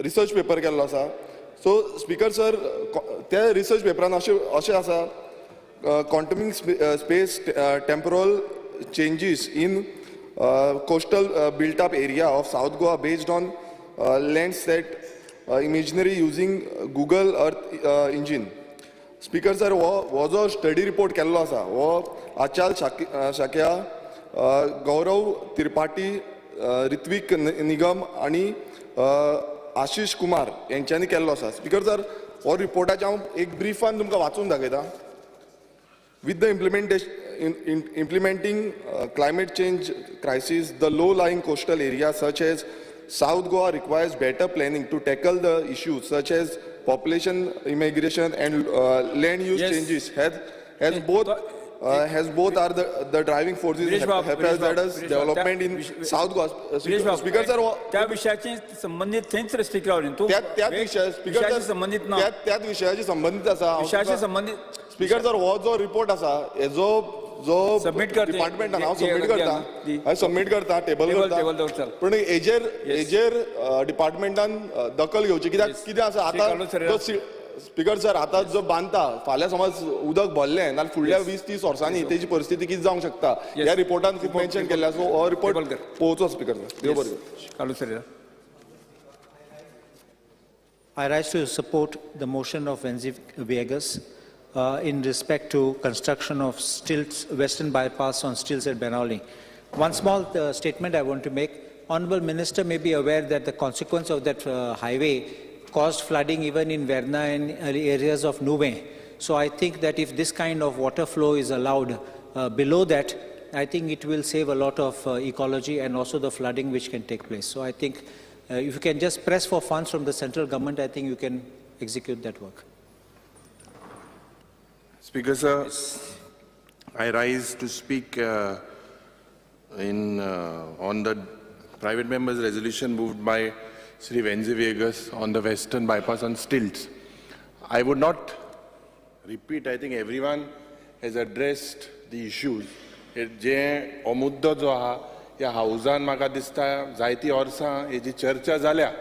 Research paper केल्लो आसा. So speaker sir, त्या रिसर्च पेपरान अशें आसा, quantuming space temporal changes in coastal built-up area of South Goa based on Landsat imaginary using Google Earth engine. Speaker sir, हो जो study report केल्लो आसा हो आचाल शाक्या गौरव त्रिपाठी, ऋत्विक निगम आणि आशीष कुमार यांच्यानी केल्लो आसा. स्पीकर सर, हो रिपोर्टाचे हांव एक ब्रीफान तुमकां वाचून दाखयता. With the implementing climate change crisis, the low-lying coastal areas such as South Goa requires better planning to tackle the issues such as population immigration and land use changes. Has both are the driving forces hazardous development in South Goa. Speaker sir, त्या विषयाची संबंधित थेंच restrict लावली तू त्या विषयाशी संबंधित ना, त्या विषयाशी संबंधित आसा. विषयाशी संबंधित स्पीकर सर, हो जो रिपोर्ट आसा हेजो जो डिपार्टमेंट हांव सबमिट करता टेबल करता, पण हेजेर डिपार्टमेंटान दखल घेवची. कित्याक आसा आतां स्पीकर सर, आतां जो बांदता फाल्यां समज उदक भरलें नाल्यार फुडल्या 20-30 वर्सांनी तेजी परिस्थिती कितें जावंक शकता ह्या रिपोर्टान खूब मेन्शन केल्या. सो हो रिपोर्ट पोवचो speaker sir. I rise to support the motion of Vegas in respect to construction of stilts, Western bypass on stilts at Benali. One small statement I want to make. Honourable Minister may be aware that the consequence of that highway caused flooding even in Verna and areas of Nuve. So I think that if this kind of water flow is allowed below that, I think it will save a lot of ecology and also the flooding which can take place. So I think if you can just press for funds from the central government, I think you can execute that work. Speaker sir, I rise to speak on the private member's resolution moved by Sri Venzi Vegas on the Western bypass on stilts. I would not repeat, I think everyone has addressed the issues. जे हो मुद्दो जो आहा ह्या हाऊसान म्हाका दिसता जायती वर्सां हेजी चर्चा जाल्या,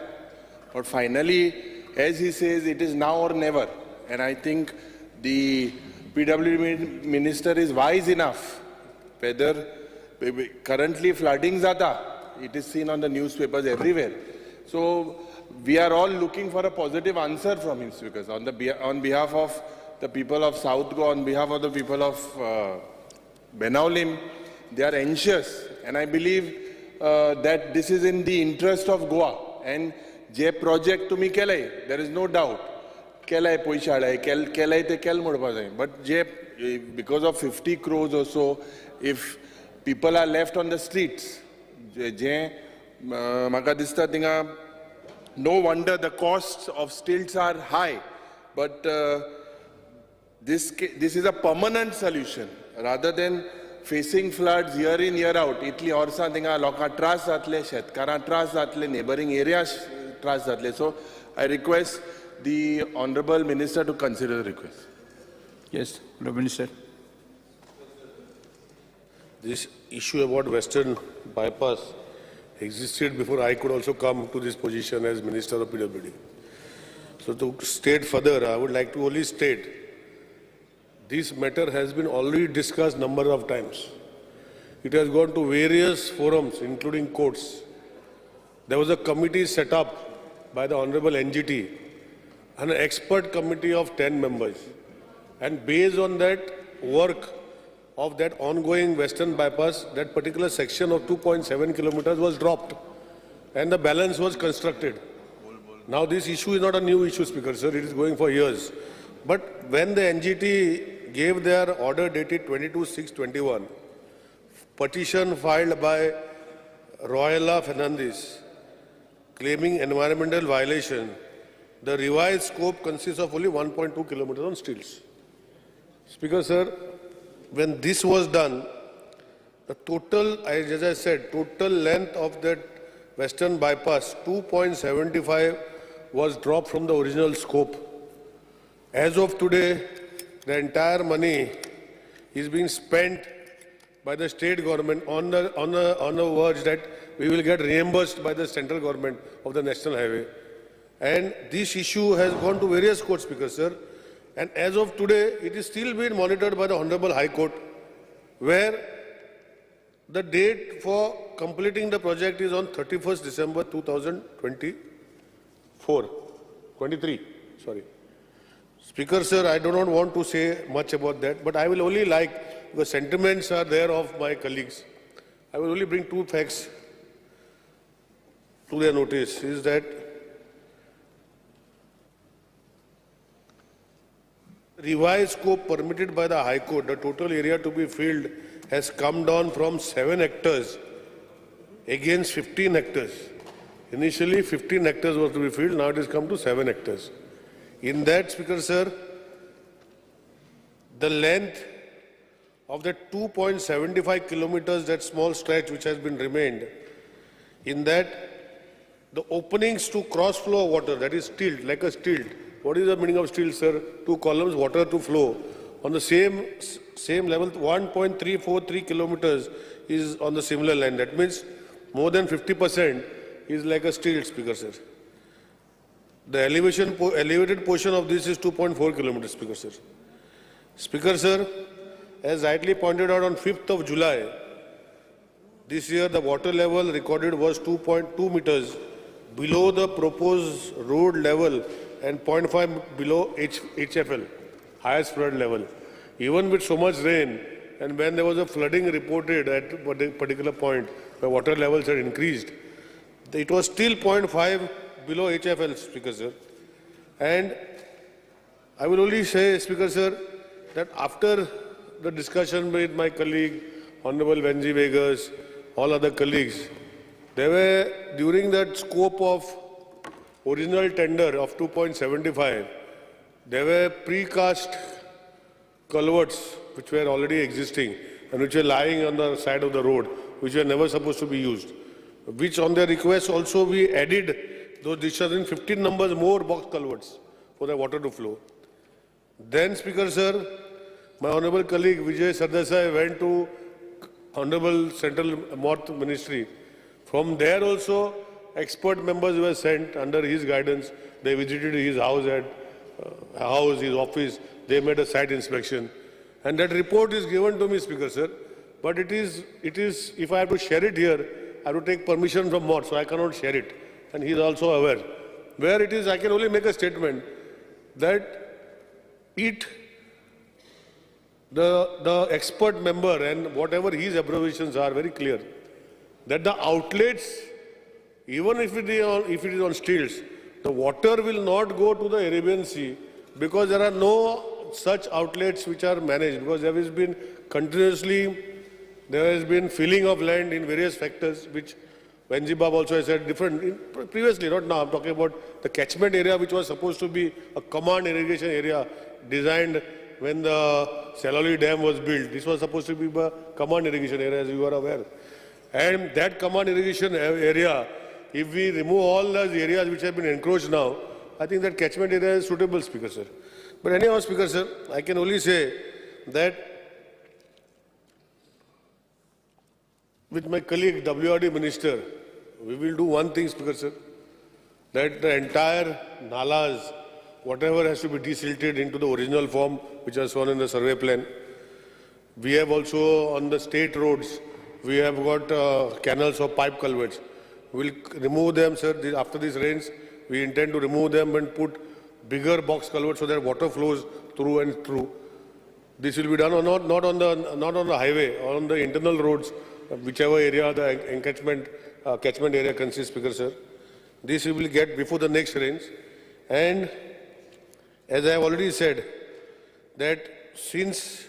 but finally, as he says, it is now or never. And I think the PWD minister is wise enough. Whether currently flooding zata, it is seen on the newspapers everywhere. So we are all looking for a positive answer from him, because on behalf of the people of South Goa, on behalf of the people of Benaulim, they are anxious, and I believe that this is in the interest of Goa. And je project tumi kelay, there is no doubt. Kelay poishalay, kelay te kel modpa. But je, because of 50 crores or so, if people are left on the streets, je maka dista tinga, no wonder the costs of stilts are high. But this is a permanent solution rather than facing floods year in year out. Itli orsa tinga loka tras jatle, shetkara tras jatle, neighboring areas tras jatle. So I request the Honourable Minister to consider the request. Yes, Honourable Minister. This issue about Western bypass existed before I could also come to this position as Minister of PWD. So to state further, I would like to only state this matter has been already discussed number of times. It has gone to various forums, including courts. There was a committee set up by the Honourable NGT, an expert committee of 10 members. And based on that work of that ongoing Western bypass, that particular section of 2.7 kilometers was dropped and the balance was constructed. Now this issue is not a new issue, Speaker sir, it is going for years. But when the NGT gave their order dated 22/6/21, petition filed by Royala Fernandez claiming environmental violation, the revised scope consists of only 1.2 kilometers on stilts. Speaker sir, when this was done, the total, as I said, total length of that Western bypass, 2.75, was dropped from the original scope. As of today, the entire money is being spent by the state government on the verge that we will get reimbursed by the central government of the national highway. And this issue has gone to various courts, Speaker, sir. And as of today, it is still being monitored by the Honorable High Court, where the date for completing the project is on 31st December 2024, 23, sorry. Speaker, sir, I do not want to say much about that, but I will only like, the sentiments are there of my colleagues. I will only bring two facts to their notice, is that revised scope permitted by the High Court, the total area to be filled has come down from 7 hectares against 15 hectares. Initially, 15 hectares was to be filled, now it has come to 7 hectares. In that, Speaker, sir, the length of the 2.75 kilometers, that small stretch which has been remained, in that the openings to cross flow of water, that is stilt, like a stilt. What is the meaning of stilt, sir? 2 columns, water to flow. On the same level, 1.343 kilometers is on the similar line. That means more than 50% is like a stilt, Speaker, sir. The elevated portion of this is 2.4 kilometers, Speaker, sir. Speaker, sir, as rightly pointed out on 5th of July, this year the water level recorded was 2.2 meters below the proposed road level and 0.5 below HFL, highest flood level. Even with so much rain, and when there was a flooding reported at a particular point where water levels had increased, it was still 0.5 below HFL, Speaker, sir. And I will only say, Speaker, sir, that after the discussion with my colleague, Honorable Venzi Vegas, all other colleagues, there were, during that scope of original tender of 2.75, there were precast culverts which were already existing and which were lying on the side of the road, which were never supposed to be used, which on their request also we added those discharging 15 numbers more box culverts for the water to flow. Then, Speaker, sir, my honorable colleague Vijay Sardesai went to Honorable Central North Ministry. From there also, expert members were sent under his guidance. They visited his house, his office. They made a site inspection. And that report is given to me, Speaker, sir. But it is, if I have to share it here, I have to take permission from Mott, so I cannot share it. And he is also aware. Where it is, I can only make a statement that the expert member and whatever his observations are very clear, that the outlets, even if it is on stilts, the water will not go to the Arabian Sea because there are no such outlets which are managed, because there has been filling of land in various factors, which Venjibab also has said previously, not now. I'm talking about the catchment area which was supposed to be a command irrigation area designed when the Saloli Dam was built. This was supposed to be a command irrigation area, as you are aware. And that command irrigation area, if we remove all those areas which have been encroached now, I think that catchment area is suitable, Speaker, sir. But anyhow, Speaker, sir, I can only say that with my colleague, WRD Minister, we will do one thing, Speaker, sir, that the entire nalas, whatever has to be desilted into the original form, which are shown in the survey plan. We have also on the state roads, we have got canals or pipe culverts. We will remove them, sir. After these rains, we intend to remove them and put bigger box culverts so that water flows through and through. This will be done not on the highway, or on the internal roads, whichever area the catchment area consists, Speaker, sir. This we will get before the next rains. And as I have already said, that since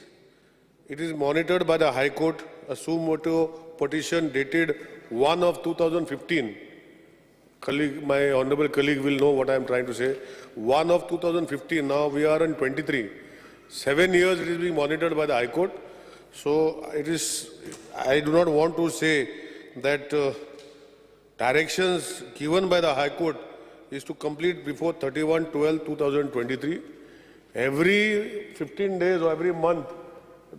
it is monitored by the High Court, a suo motu petition dated 1 of 2015, my honorable colleague will know what I am trying to say, 1 of 2015, now we are in 23. 7 years it is being monitored by the High Court. So I do not want to say that directions given by the High Court is to complete before 31/12/2023. Every 15 days or every month,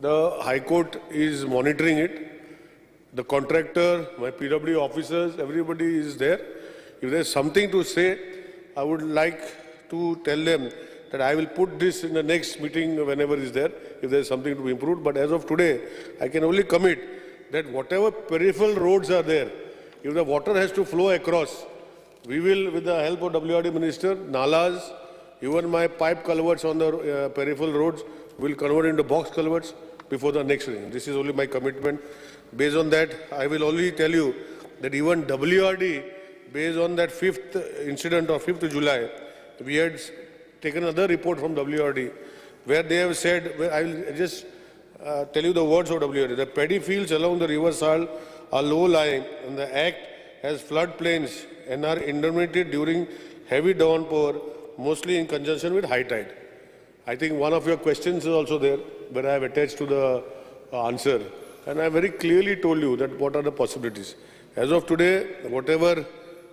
the High Court is monitoring it. The contractor, my PW officers, everybody is there. If there is something to say I would like to tell them that I will put this in the next meeting whenever is there, if there is something to be improved. But as of today, I can only commit that whatever peripheral roads are there, if the water has to flow across, we will, with the help of WRD Minister, nalas, even my pipe culverts on the peripheral roads will convert into box culverts before the next rain. This is only my commitment. Based on that, I will only tell you that even WRD, based on that 5th incident of 5th July, we had taken another report from WRD where they have said, I will just tell you the words of WRD. The paddy fields along the river Sal are low-lying and the Act has floodplains and are indemnified during heavy downpour, mostly in conjunction with high tide. I think one of your questions is also there, where I have attached to the answer. And I very clearly told you that what are the possibilities. As of today, whatever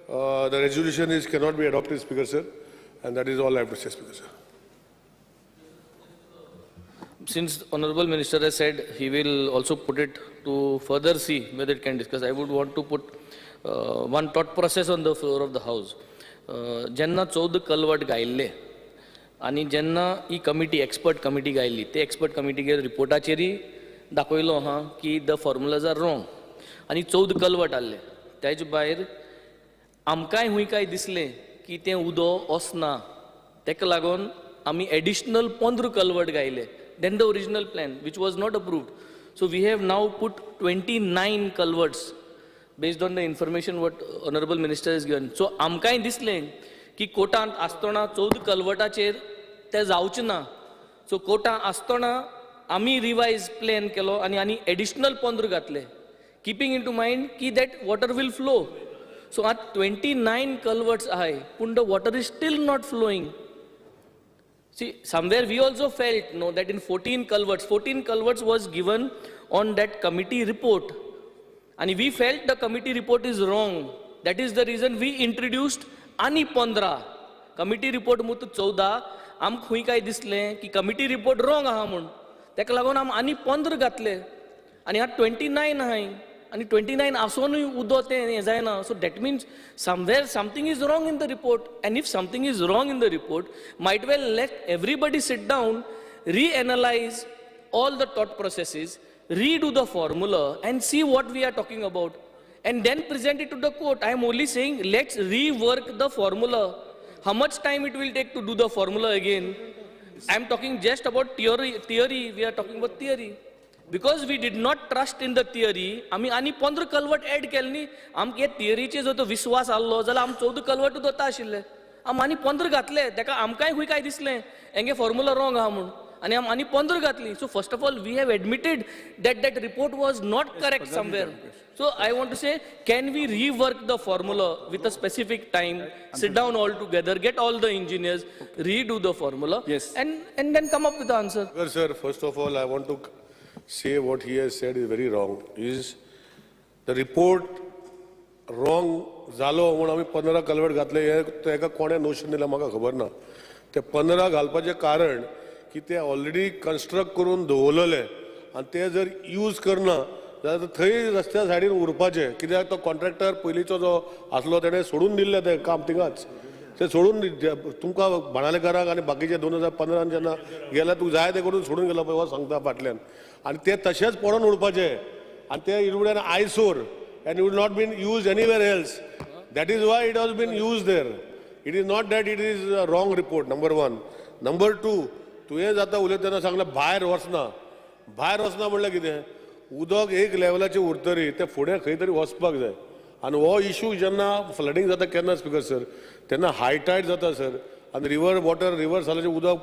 the resolution is cannot be adopted, Speaker Sir. And that is all I have to say, Speaker Sir. Since Honorable Minister has said he will also put it to further see whether it can discuss, I would want to put one thought process on the floor of the House. Jenna 14 kalvat gaयल्ले आणि जेन्ना ही committee expert committee गायल्ली ते expert कमिटीगे रिपोर्टाचेरी दाखयलो हा की the formulas R wrong आणि 14 culvert आसले त्याचे भायर आमकांय हुंय काय दिसलें की तें उदो वचना तेका लागून आमी एडिशनल 15 कलवट गायले then the original plan which was not approved. So we have now put 29 culverts based on the information what Honorable Minister has given. So आमकांय दिसलें की कोर्टांत आसतना 14 कलवटाचेर ते जावचें ना. सो कोर्टां आसतना आमी रिवायज प्लॅन केलो आनी एडिशनल 15 घातले कीपिंग इन टू मायंड की that water will flow. So आत 29 culverts आहाय पूण the water is still not flowing. See, somewhere we also felt no that in 14 culverts was given on that committee report, and we felt the committee report is wrong. That is the reason we introduced ani 15 committee report मुत 14 आम खुई काय दिसलें की committee report wrong आहा म्हूण तेका लागून आम आनी 15 घातले आनी आत 29 आहाय आनी 29 आसोनूय उदो तें हें जायना. So that means somewhere something is wrong in the report, and if something is wrong in the report, might well let everybody sit down, reanalyze all the thought processes, redo the formula and see what we are talking about, and then present it to the court. I am only saying let's rework the formula. How much time it will take to do the formula again? I am talking just about theory. We are talking about theory. Because we did not trust in the theory, आमी आनी 15 culvert add केले न्ही. आमकां हे थियरीचेर जो तो विश्वास आसलो जाल्यार आम 14 कलवट दोता आशिल्ले. आम आनी 15 घातले तेका आमकांय खूंय काय दिसलें हेंगे फॉर्मुला रॉंग आहा म्हूण आनी आम आनी 15 घातली. So first of all we have admitted that report was not correct somewhere. So I want to say, can we rework the formula with a specific time, sit down all together, get all the engineers, redo the formula, yes, and then come up with the answer. Sir, first of all, I want to say what he has said is very wrong. Is the report wrong जालो म्हणून आमी 15 culvert घातले हेका कोणे notion दिला म्हाका खबर ना. ते 15 घालपाचें कारण की ते ऑलरेडी कन्स्ट्रक्ट करून दवरलेले आनी ते जर यूज करना जाल्यार थंय रस्त्या सायडीन उरपाचें. कित्याक तो कॉन्ट्रॅक्टर पयलींचो जो आसलो तेणें सोडून दिल्लें तें काम थिंगाच. ते सोडून तुमकां बाणालेकाराक आनी बाकीचे 2015 जेन्ना गेल्या तूं जाय ते करून सोडून गेलो पळय हो सांगता फाटल्यान. आनी ते तशेंच पडून उरपाचे आनी ते it would an eyesore and it would not been used anywhere else. That is why it has been used there. It is not that it is a wrong report, number one. Number two, तुवें जाता उलयतना सांगलें भायर वचना. भायर वचना म्हणल्यार कितें उदक एक लेवलाचेर उरतरी ते फुडें खंय तरी वचपाक जाय. आनी हो इशू जेन्ना फ्लडिंग जाता केन्ना स्पीकर सर तेन्ना हाय टायड जाता सर आनी रिवर सालाचें उदक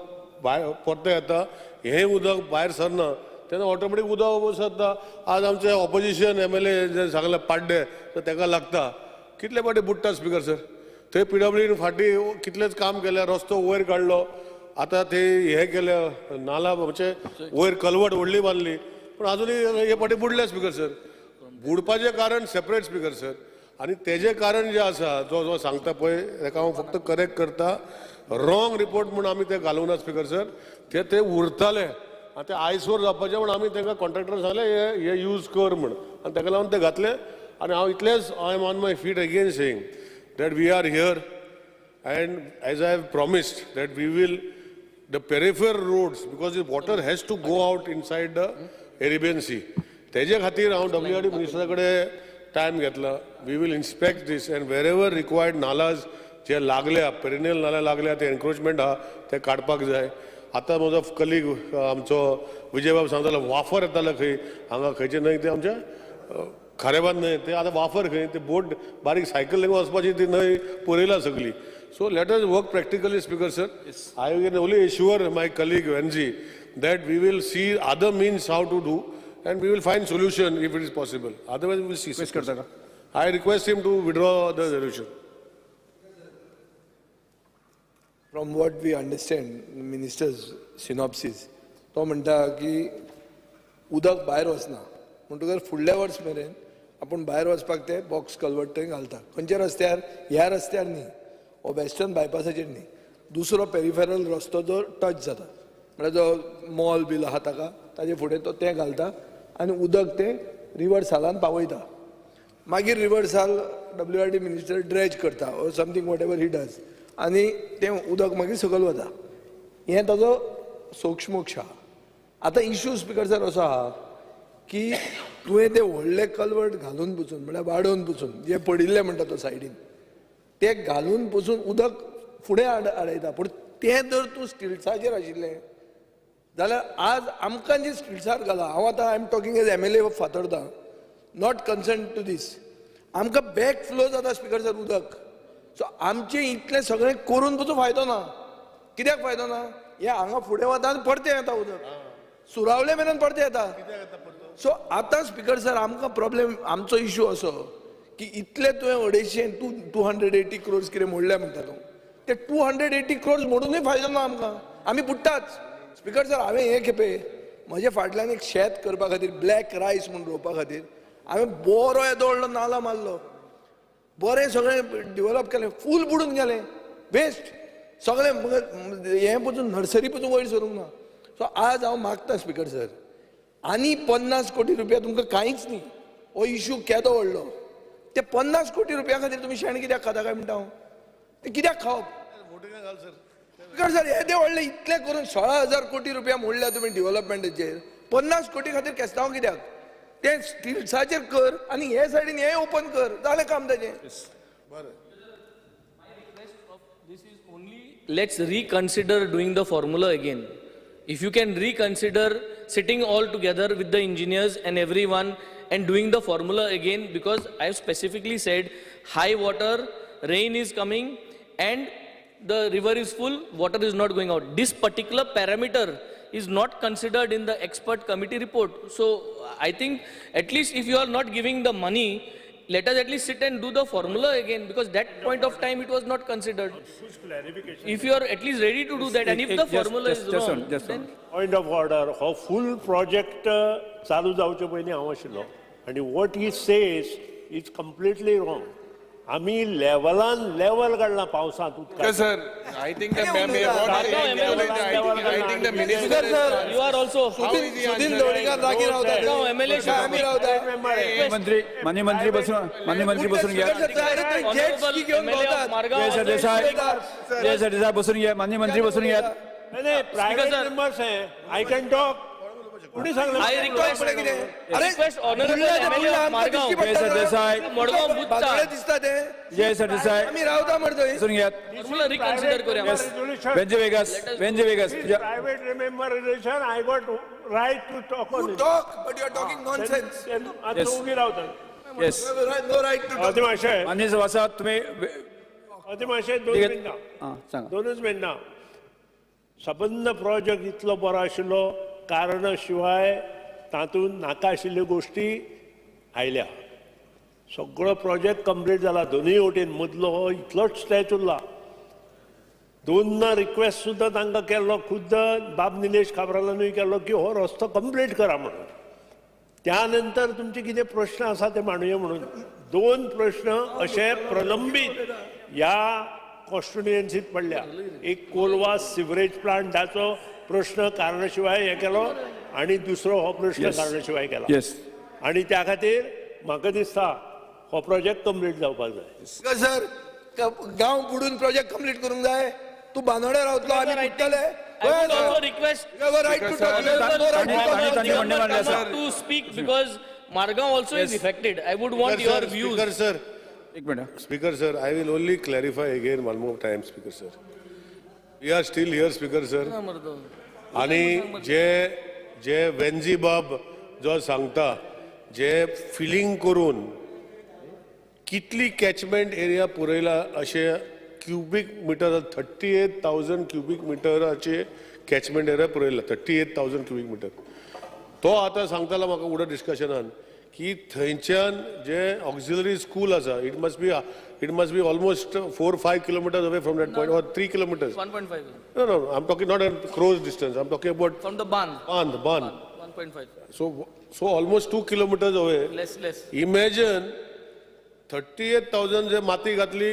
भायर परतें येता हें उदक भायर सरना तेन्ना ऑटोमॅटीक उदक सरता. आज आमचे ऑपोजिशन MLA जे सांगले पाड्डे तर तेका लागता कितले फाटी बुडटा स्पीकर सर. थंय PWDन फाटी कितलेच काम केलें रस्तो वयर काडलो आतां ते हे केले नाला म्हणजे वयर कलवट व्हडली बांदली पूण आजुनूय हे फाटी बुडले स्पीकर सर. बुडपाचें कारण सेपरेट स्पीकर सर आनी तेजें कारण जें आसा जो सांगता पळय तेका हांव फक्त करेक्ट करता. रॉंग रिपोर्ट म्हूण आमी ते घालूंक ना स्पीकर सर. ते उरताले आनी ते आयसोर जावपाचें म्हूण आमी तांकां कॉन्ट्रॅक्टर सांगलें हे यूज कर म्हूण आनी ताका लागून ते घातले. आनी हांव इतलेंच I am on my feet again saying that we are here And as I have promised that we will, the peripheral roads, because the water has to go out inside the Arabian Sea. तेजे खातीर हांव WRD मिनिस्टरा कडेन time घेतला. We will inspect this and wherever required nalas जे लागल्या, perennial नाला लागल्या, ते encroachment हा, ते काडपाक जाय. आतां म्हजो कलीग आमचो विजय बाब सांगतालो वाफर येतालो खंय, हांगा खंयचे न्हय ते आमच्या खारेबाद न्हय, ते आतां वाफर खंय, ते बोट बारीक सायकल लेगून वचपाची ती न्हय पुरयला सगळी. So let us work practically, Speaker sir. Yes. I can only assure my colleague Venzi that we will see other means how to do and we will find solution if it is possible. Otherwise we will see. I request him to withdraw the resolution. From what we understand, minister's synopsis, तो म्हणटा की उदक भायर वचना म्हणटकच फुडल्या वर्स मेरेन आपण भायर वचपाक ते बॉक्स कल्वर्ट थंय घालता. खंयच्या रस्त्यार? ह्या रस्त्यार न्ही, हो वेस्टर्न बायपासाचेर न्ही, दुसरो पेरिफेरल रस्तो जो टच जाता म्हळ्यार जो मॉल बील आहा ताका ताजे फुडें तो तें घालता आनी उदक ते रिव्हरसालान पावयता. मागीर रिव्हरसाल WRD मिनिस्टर ड्रेज करता और something what ever he does आनी तें उदक मागीर सकयल वता. हें ताजो सोक्षमोक्ष आहा. आतां इश्यू स्पिकर सर असो आहा की तुवें ते व्हडले कल्वर्ट घालून पसून म्हळ्यार वाडोवन पसून जे पडिल्ले म्हणटा तो सायडीन ते घालून पसून उदक फुडें आडयता. पूण तें जर तूं स्टिल्साचेर आशिल्लें जाल्यार आज आमकां जी स्टिल्सार घाला, हांव आतां I am talking as MLA of Fatorda, not concern to this, आमकां बॅक फ्लो जाता स्पिकर सर उदक. सो आमचें इतलें सगळें करून पसून फायदो ना. कित्याक फायदो ना? हें हांगा फुडें वता आनी परतें येता उदक, सुरावले मेरेन परतें येता. सो आतां स्पिकर सर आमकां प्रॉब्लेम, आमचो इश्यू असो की इतले तुवें 280 crores कितें मोडल्या म्हणटा तूं, ते 280 crores मोडूनय फायदो ना आमकां, आमी बुडटाच. स्पिकर सर हांवें हें खेपे म्हजे फाटल्यान एक शेत करपा खातीर ब्लॅक रायस म्हणून रोवपा खातीर हांवें बरो येदो व्हडलो नाला मारलो, बरें सगळें डेवलप केलें, फूल बुडून गेलें, वेस्ट सगळें. हें पसून नर्सरी पसून वयर सरूंक ना. सो आज हांव मागता स्पिकर सर आनी 50 कोटी रुपया तुमकां कांयच न्ही, हो इश्यू केदो व्हडलो, ते 50 कोटी रुपया खातीर तुमी शेण कित्याक खाता काय म्हणटा हांव, ते कित्याक खावप? स्पिकर सर येदे व्हडले इतले करून 16,000 कोटी रुपया मोडल्या तुमी डेव्हलपमेंटाचेर, 50 कोटी खातीर केस्तांव कित्याक? ते स्टिल्साचेर कर आनी हे सायडीन हे ओपन कर, जालें काम ताजें. Let's reconsider doing the formula again. If you can reconsider sitting all together with the engineers and everyone and doing the formula again, because I have specifically said high water, rain is coming and the river is full, water is not going out. This particular parameter is not considered in the expert committee report. So I think at least if you are not giving the money, let us at least sit and do the formula again, because that point of time it was not considered. If you are at least ready to do that, and if the formula is wrong, then... Point of order, हो full project चालू जावचे पयलीं हांव आशिल्लो, आनी what he says is completely wrong. आमी level काडला पावसांत उदकाचें. Sir, I think the minister, Sir, you are also... Sudin Lonikar जागी रावता. No, MLA आमी रावता. माननीय मंत्री बसून घ्या. जेट्स घेऊन भोंवतात. जय सर देसाई बसून घ्या. माननीय मंत्री बसून घ्या. नाही, प्रायव्हेट मेंबर्स आहे, आय कॅन टॉक. कुणी सांगलं? I request honorable MLA of Margaon. Jai Sardesai. Margao बुच्चा. बागडे दिसता ते. जय सर देसाई आमी रावता मरतोय. बसून घ्या. Formula reconsider करूया. Venzy Viegas. Private member relation, I got right to talk on You it. talk, but you are talking nonsense. आता उभी रावतात. Yes No right to talk. अधिमाशय, माननीय सभासद तुम्ही अधिमाशय 2 मिनटां. हां सांगा. 2च मिनटां. सबंद प्रोजेक्ट इतलो बरो आशिल्लो, कारणा शिवाय तातूंत नाका आशिल्ल्यो गोश्टी आयल्या. सगळो प्रोजेक्ट कंप्लीट जाला दोनूय वटेन. मदलो हो इतलोच स्ट्रेच उरला. 2 रिक्वेस्ट सुद्दां तांकां केल्लो, खुद्द बाब निलेश काब्रालानूय केल्लो की हो रस्तो कंप्लीट करा म्हणून. त्या नंतर तुमचे कितें प्रश्न आसा ते मांडुया म्हणून. 2 प्रश्न अशे प्रलंबीत ह्या कॉन्स्टिट्युएन्सीत पडल्या. एक कोलवा सिवरेज प्लांटाचो प्रश्न कारणाशिवाय हे केलो, आणि दुसरो हो प्रश्न कारणाशिवाय केला. आणि त्या खातीर म्हाका दिसता हो प्रोजेक्ट कंप्लीट जावपाक जाय. सर गांव बुडून प्रोजेक्ट कंप्लीट करूंक जाय तू बानोड्या रावतलो आमी बुडटले I would also request right to to speak because Margao also is affected. I would want your views. Speaker, sir. एक minute. Speaker, sir, I will only clarify again one more time, Speaker, sir. We are still here, Speaker, sir. आणि जे वेंजी बाब जो सांगता जे feeling करून कितली catchment area पुरयला अशे क्युबिक मिटर 38,000 क्युबिक मिटराचे कॅचमेंट एरिया पुरयला 38,000 क्युबिक मिटर तो आता सांगतालो म्हाका उडा डिस्कशनान की थंयच्यान जे ऑक्सिलरी स्कूल आसा it must be almost 4-5 kilometers away from that point or 3 kilometers. 1.5. No, I'm talking not a close distance. I'm talking about From the Ban. Ban. 1.5. So almost 2 kilometers away. Less. Imagine 38,000 जे माती घातली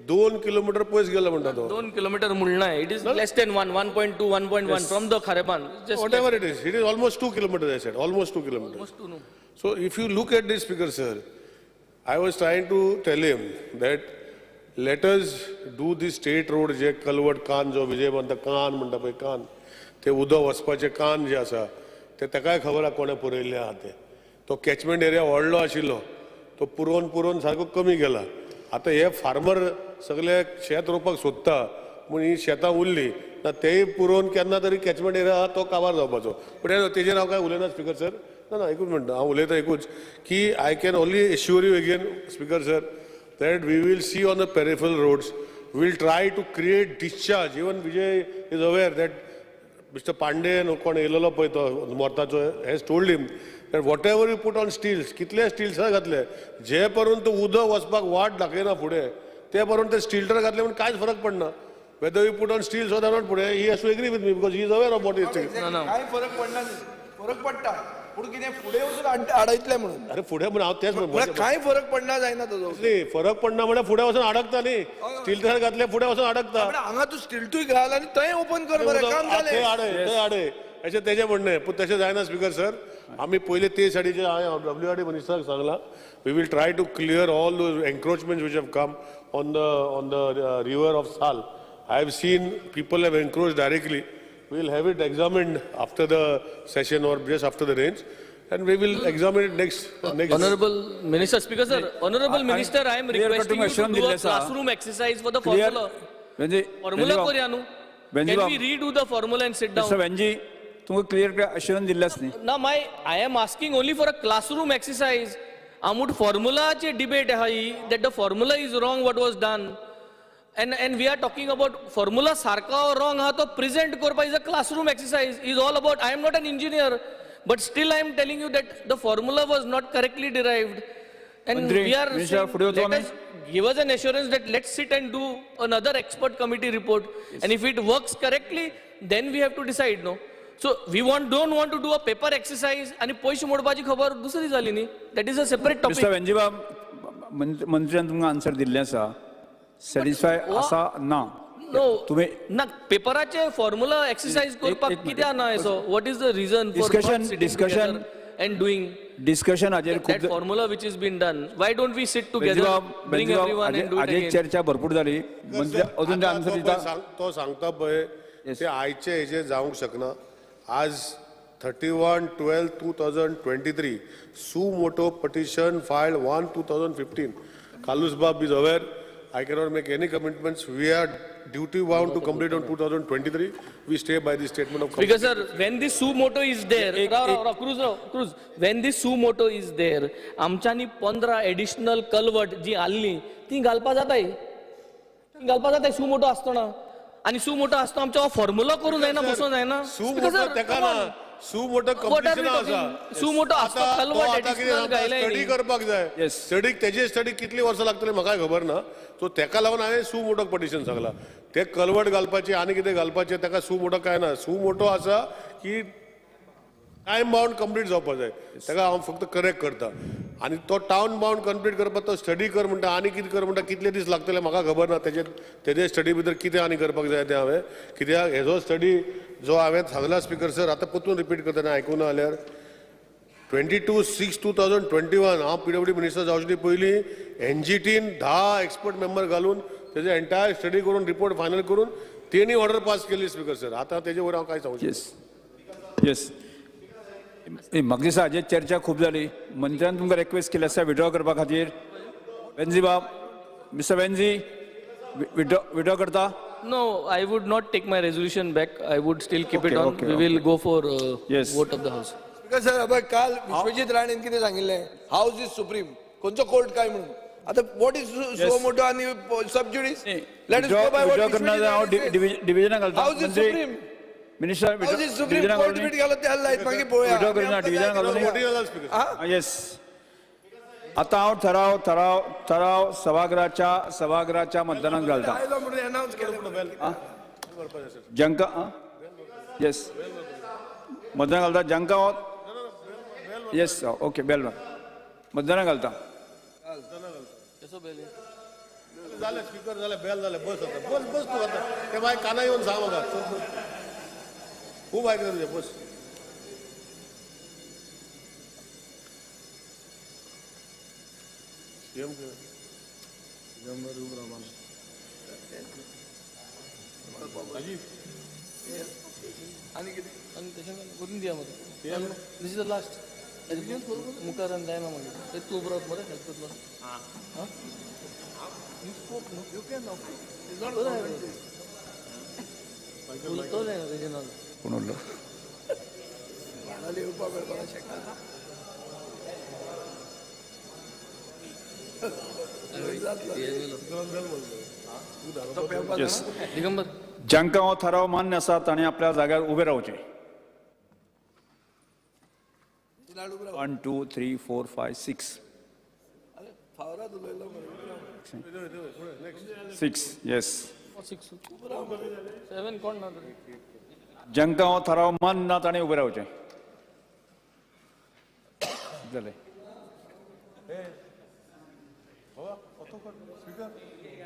2 kilometer पयस गेला म्हणटा तो. 2 kilometer मुळना आहे. It is less than 1.2, 1.1 from the Kharepan. Just Whatever it is almost 2 kilometers, I said. Almost 2 kilometers. almost 2, no. So if you look at this, Speaker, sir, I was trying to tell him that let us do the state road जे culvert कान जो विजय म्हणटा कान म्हणटा पळय कान ते उदक वचपाचे कान जे आसा ते ताकाय खबर आहा कोणे पुरयल्ले आहा ते तो कॅचमेंट एरिया व्हडलो आशिल्लो तो पुरोवन सारको कमी गेला आता हे फार्मर सगळे शेत रोवपाक सोदता पूण ही शेतां उरली ना तेय पुरोवन केन्ना तरी कॅचमेंट एरिया आहा तो काबार जावपाचो पूण तेजेर हांव काय उलयना स्पीकर सर ना एकूच म्हणटा हांव उलयता एकूच की I can only एश्युअर you again speaker sir that we will see on the peripheral roads. We will try to create discharge. Even Vijay is aware that Mr. Pandey and Okon Elolo Mortacho has told him that whatever you put on steels, कितले steels घातले, जे पर्यंत उदक वचपाक वाट दाखयना फुडें, ते पर्यंत ते स्टीलटर घातले म्हणून कांयच फरक पडना. Whether you put on steels or not फुडें, he has to agree with me because he is aware of what he is saying. काय फरक पडना फरक पडटा पूण कितें फुडें वचून अडयतले म्हणून अरे फुडें म्हणून हांव तेच म्हणटा काय फरक पडना जायना ताजो फरक पडना म्हणजे फुडें वचून अडकता न्ही स्टीलटर घातले फुडें वचून अडकता हांगा तू स्टीलटूय घाल आनी थंय ओपन कर मरे काम जालें थंय आडय अशें तेजें म्हणणें पूण तशें जायना स्पीकर सर आमी पयले ते सायडीचे हांवें WRD मिनिस्टराक सांगलां we will try to clear all those encroachments which have come on the river of Sal I have seen people have encroach directly we will have it examined after the session or just after the range and we will examine it next. Honorable Minister, Speaker sir, Honorable Minister, I am requesting you to do a classroom exercise for the formula. Formula करूया न्हू. Can we redo the formula and sit down? Mr. Venji, तुमका clear assurance दिल्लास न्ही. Now I am asking only for a classroom exercise. आमूट formula चे debate आहे that the formula is wrong what was done. And we are talking about formula sarka or wrong हा तो present करपा is a classroom exercise is all about. I am not an engineer. But still I am telling you that the formula was not correctly derived. And we are saying, give us an assurance that let's sit and do another expert committee report. And if it works correctly, then we have to decide, no? So we don't want to do a paper exercise and पैसे मोडपाची खबर दुसरी झाली न्ही. That is a separate topic. Mr. Venjiba, मंत्र्यान तुमकां answer दिल्लें आसा. Satisfy आसा ना. No, ना पेपराचे फॉर्म्युला एक्सरसाइज करपाक कित्याक ना असो what is the region for discussion and doing discussion हाजेर that formula which is been done why don't we sit together bring everyone and do it again चर्चा भरपूर जाली मंत्री अजून ते आन्सर दिता तो सांगता पळय ते आयचे हेजे जावंक शकना आज 31/12/2023 सू motor petition filed 1/2015 Kalus Bab is aware I cannot make any commitments. We are duty bound to complete on 2023. We stay by the statement of. Because sir, when this suo moto is there, Cruz, when this suo moto is there, आमच्यानी 15 additional culvert जी आल्ली ती घालपा जाताय. suo moto असतना आणि suo moto असतो आमच्या formula करून जायना बसून जायना. Suo moto तेका ना सू मोटो कंप्लीशन आसा सू मोटो असतो कलवट एडिशनल गायलाय स्टडी करपाक जाय स्टडी कितली वर्सां लागतली म्हाका खबर ना सो तेका लागून हांवें सू मोटो पटिशन सांगला ते कलवट घालपाचे आनी कितें घालपाचें तेका सू मोटो काय ना सू मोटो आसा की टायम बाउंड कंप्लीट जावपाक जाय तेका हांव फक्त करेक्ट करता आनी तो टावन बाउंड कंप्लीट करपाक तो स्टडी कर म्हणटा आनी कितें कर म्हणटा कितले दीस लागतले म्हाका खबर ना तेजे स्टडी भितर कितें आनी करपाक जाय तें हांवें कित्याक हेजो स्टडी जो हांवें सांगला स्पीकर सर आतां परतून रिपीट करतना आयकूना जाल्यार 22/6/2021 हांव PWD मिनिस्टर जावचे पयलीं NGTन 10 एक्सपर्ट मेंबर घालून तेजे एंटायर स्टडी करून रिपोर्ट फायनल करून तेणी ऑर्डर पास केली स्पीकर सर. आतां तेजे वयर हांव कांय सांगू शकना. येस म्हाका दिसता हाजेर चर्चा खूब जाली. मंत्र्यान तुमकां रिक्वेस्ट केली आसा विड्रॉ करपा खातीर. वेन्झी बाब, मिस्टर वेन्झी विड्रॉ करता? No, I would not take my resolution back. I would still keep it Okay, on. okay, We will go for Yes. vote of the House. Speaker sir अब काल विश्वजीत राणेन कितें सांगिल्लें, हाऊस इज सुप्रीम, खंयचो court काय म्हणून. आतां what is suo motu आनी sub judice. Let us go by withdraw करना हांव डिविजनाक घालता. हाऊस इज मंत्री supreme. Minister house is supreme. डिविजनाक कोर्ट बीट घालत ते हल्ला मागीर पळोवया. विड्रॉ करना डिविजनाक घालून. हा? येस आता हांव ठराव सभागृहाच्या मतदानाक घालता. आयलो म्हणून अनाउन्स केलें. जंका येस मतदान घालता. जंका येस ओके बेल मतदानाक घालता. जालें स्पीकर जालें बेल जालें बस आता बस तूं आता ते मागीर काना येवन सांग म्हाका खूब आयकलें तुजें बस. आणि त्याच्यानं करून दिया मध्ये. This is the last. मुखार आणि जायना म्हणजे तू उभं राहत मरे हेल्प करतो. हां You spoke, no? You can now. It's not बोलतो नाही रिजनल. कोण उरलो? येस दिगंबर जांकां हो थाराव मान्य आसा ताणें आपल्या जाग्यार उबे रावचें. 1 2 3 4 5 6 6 येस 7 कोण ना जांकां हो थाराव मान्य ना ताणें उबे रावचें. जालें.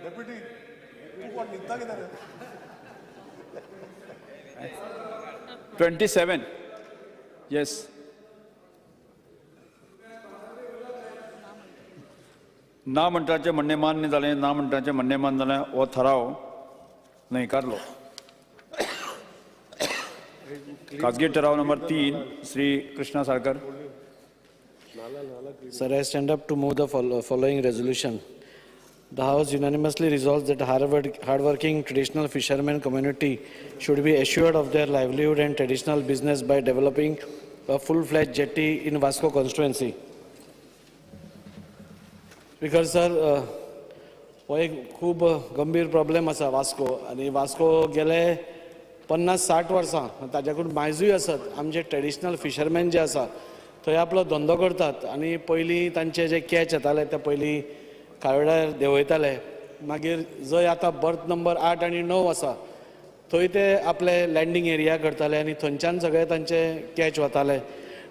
डेप्युटी तूं कोण निघता कितें रे? 27 येस ना म्हणटाचें म्हणणें मान्य जालें. ना म्हणटाचें म्हणणें मान्य जालें. हो थाराव न्हयकारलो. खाजगी ठराव number 3 Shri Krishna Salkar. Sir, I stand up to move the following resolution. The House unanimously resolves that hardworking traditional fishermen community should be assured of their livelihood and traditional business by developing a full-fledged jetty in Vasco constituency. Speaker, sir, हो एक खूब गंभीर problem आसा वास्को. आनी वास्को गेले 50-60 वर्सां ताज्याकून मायजूय आसात. आमचे ट्रेडिशनल फिशरमॅन जे आसा थंय आपलो धंदो करतात. आनी पयलीं तांचे जे कॅच येताले ते पयलीं काळोड्यार देंवयताले. मागीर जंय आतां बर्थ नंबर 8 आनी 9 आसा थंय ते आपले लँडींग एरिया करताले आनी थंयच्यान सगळे तांचे कॅच वताले.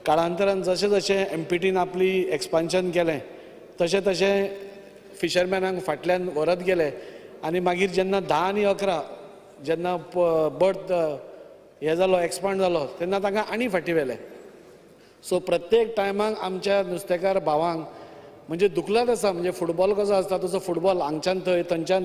काळांतरान जशें जशें एमपीटीन आपली एक्सपान्शन केलें तशें तशें फिशरमॅनांक फाटल्यान व्हरत गेले. आनी मागीर जेन्ना 10 आनी 11 जेन्ना बर्थ हे जालो एक्सपांड जालो तेन्ना तांकां आनी फाटीं व्हेले. सो प्रत्येक टायमाक आमच्या नुस्तेकार भावांक म्हणजे दुखलत आसा. म्हणजे फुटबॉल कसो आसता तसो फुटबॉल हांगच्यान थंय थंयच्यान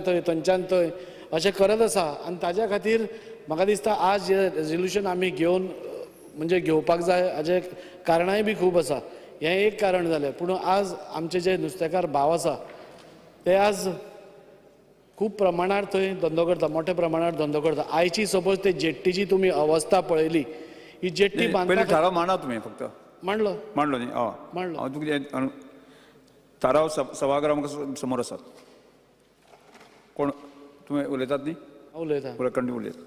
थंय अशें करत आसा. आनी ताज्या खातीर म्हाका दिसता आज जे रेजोल्युशन आमी घेवपाक जाय हाजे कारणांय बी खूब आसा. हें एक कारण जालें. पूण आज आमचे जे नुस्तेकार भाव आसा ते आज खूब प्रमाणार थंय धंदो करता. मोठ्या प्रमाणार धंदो करता. आयची सपोज ते जेट्टीची तुमी अवस्था पळयली ही जेट्टी पयलीं थाराव मांडा तुमी फक्त. मांडलो न्ही. मांडलो. हांव तुका थाराव सभागृह म्हाका समोर आसात. कोण तुमी उलयतात न्ही? उलयता. कंटिन्यू उलयता.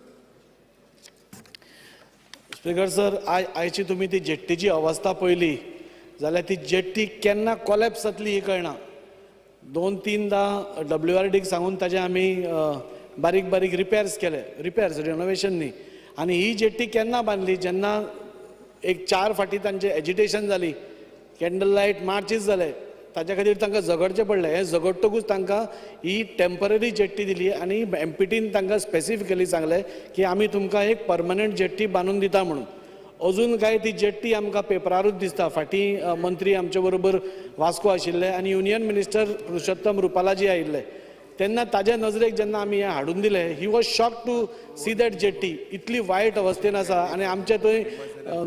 स्पीकर सर, आयची तुमी ती जेट्टीची अवस्था पळयली जाल्यार ती जेट्टी केन्ना कोलॅप्स जातली ही कळना. 2-3दां WRDक सांगून ताजे आमी बारीक बारीक रिपेर्स केले. रिनोवेशन न्ही. आनी ही जेट्टी केन्ना बांदली जेन्ना एक 4 फाटीं तांचे एजिटेशन जाली. कॅन्डल लायट मार्चीस जाले. ताच्या खातीर तांकां झगडचें पडलें. हें झगडटकूच तांकां ही टेम्पररी जेट्टी दिली आनी एमपीटीन तांकां स्पेसिफिकली सांगलें की आमी तुमकां एक परमनंट जेट्टी बांदून दिता म्हणून. अजून काय ती जेट्टी आमकां पेपरारूच दिसता. फाटीं मंत्री आमचे बरोबर वास्को आशिल्ले आनी युनियन मिनिस्टर पुरुषोत्तम रुपालाजी आयिल्ले तेन्ना ताज्या नजरेक जेन्ना आमी हें हाडून दिलें he was shock to see that jetty इतली वायट अवस्थेन आसा आनी आमचे थंय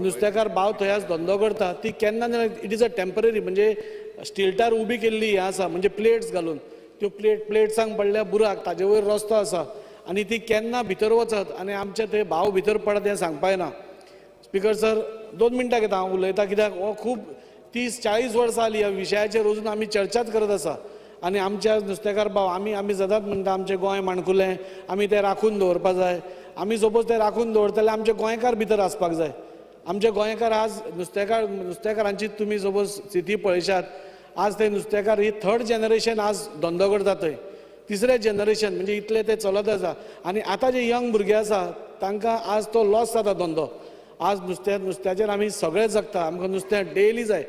नुस्तेकार भाव थंय आज धंदो करता ती केन्ना इट इज अ टेम्पररी म्हणजे स्टिल्टार उबी केल्ली हें आसा म्हणजे प्लेट्स घालून त्यो प्लेट्सांक पडल्या बुराक ताजे वयर रस्तो आसा आनी ती केन्ना भितर वचत आनी आमचे थंय भाव भितर पडत हें सांगपा येना. स्पीकर सर 2 मिनटां घेता हांव उलयतां कित्याक हो खूब 30-40 वर्सां जालीं ह्या विशयाचेर अजून आमी चर्चाच करत आसा आनी आमच्या नुस्तेकार भाव आमी सदांच म्हणटा आमचें गोंय माणकुलें आमी तें राखून दवरपा जाय. आमी सपोज तें राखून दवरतले आमचे गोंयकार भितर आसपाक जाय. आमचे गोंयकार आज नुस्तेकारांची तुमी सपोज स्थिती पळयशात आज ते नुस्तेकार ही 3rd जनरेशन आज धंदो करता थंय 3रे जनरेशन म्हणजे इतले ते चलत आसा आनी आतां जे यंग भुरगे आसा तांकां आज तो लॉस जाता धंदो. आज नुस्त्याचेर आमी सगळे जगता आमकां नुस्तें डेली जाय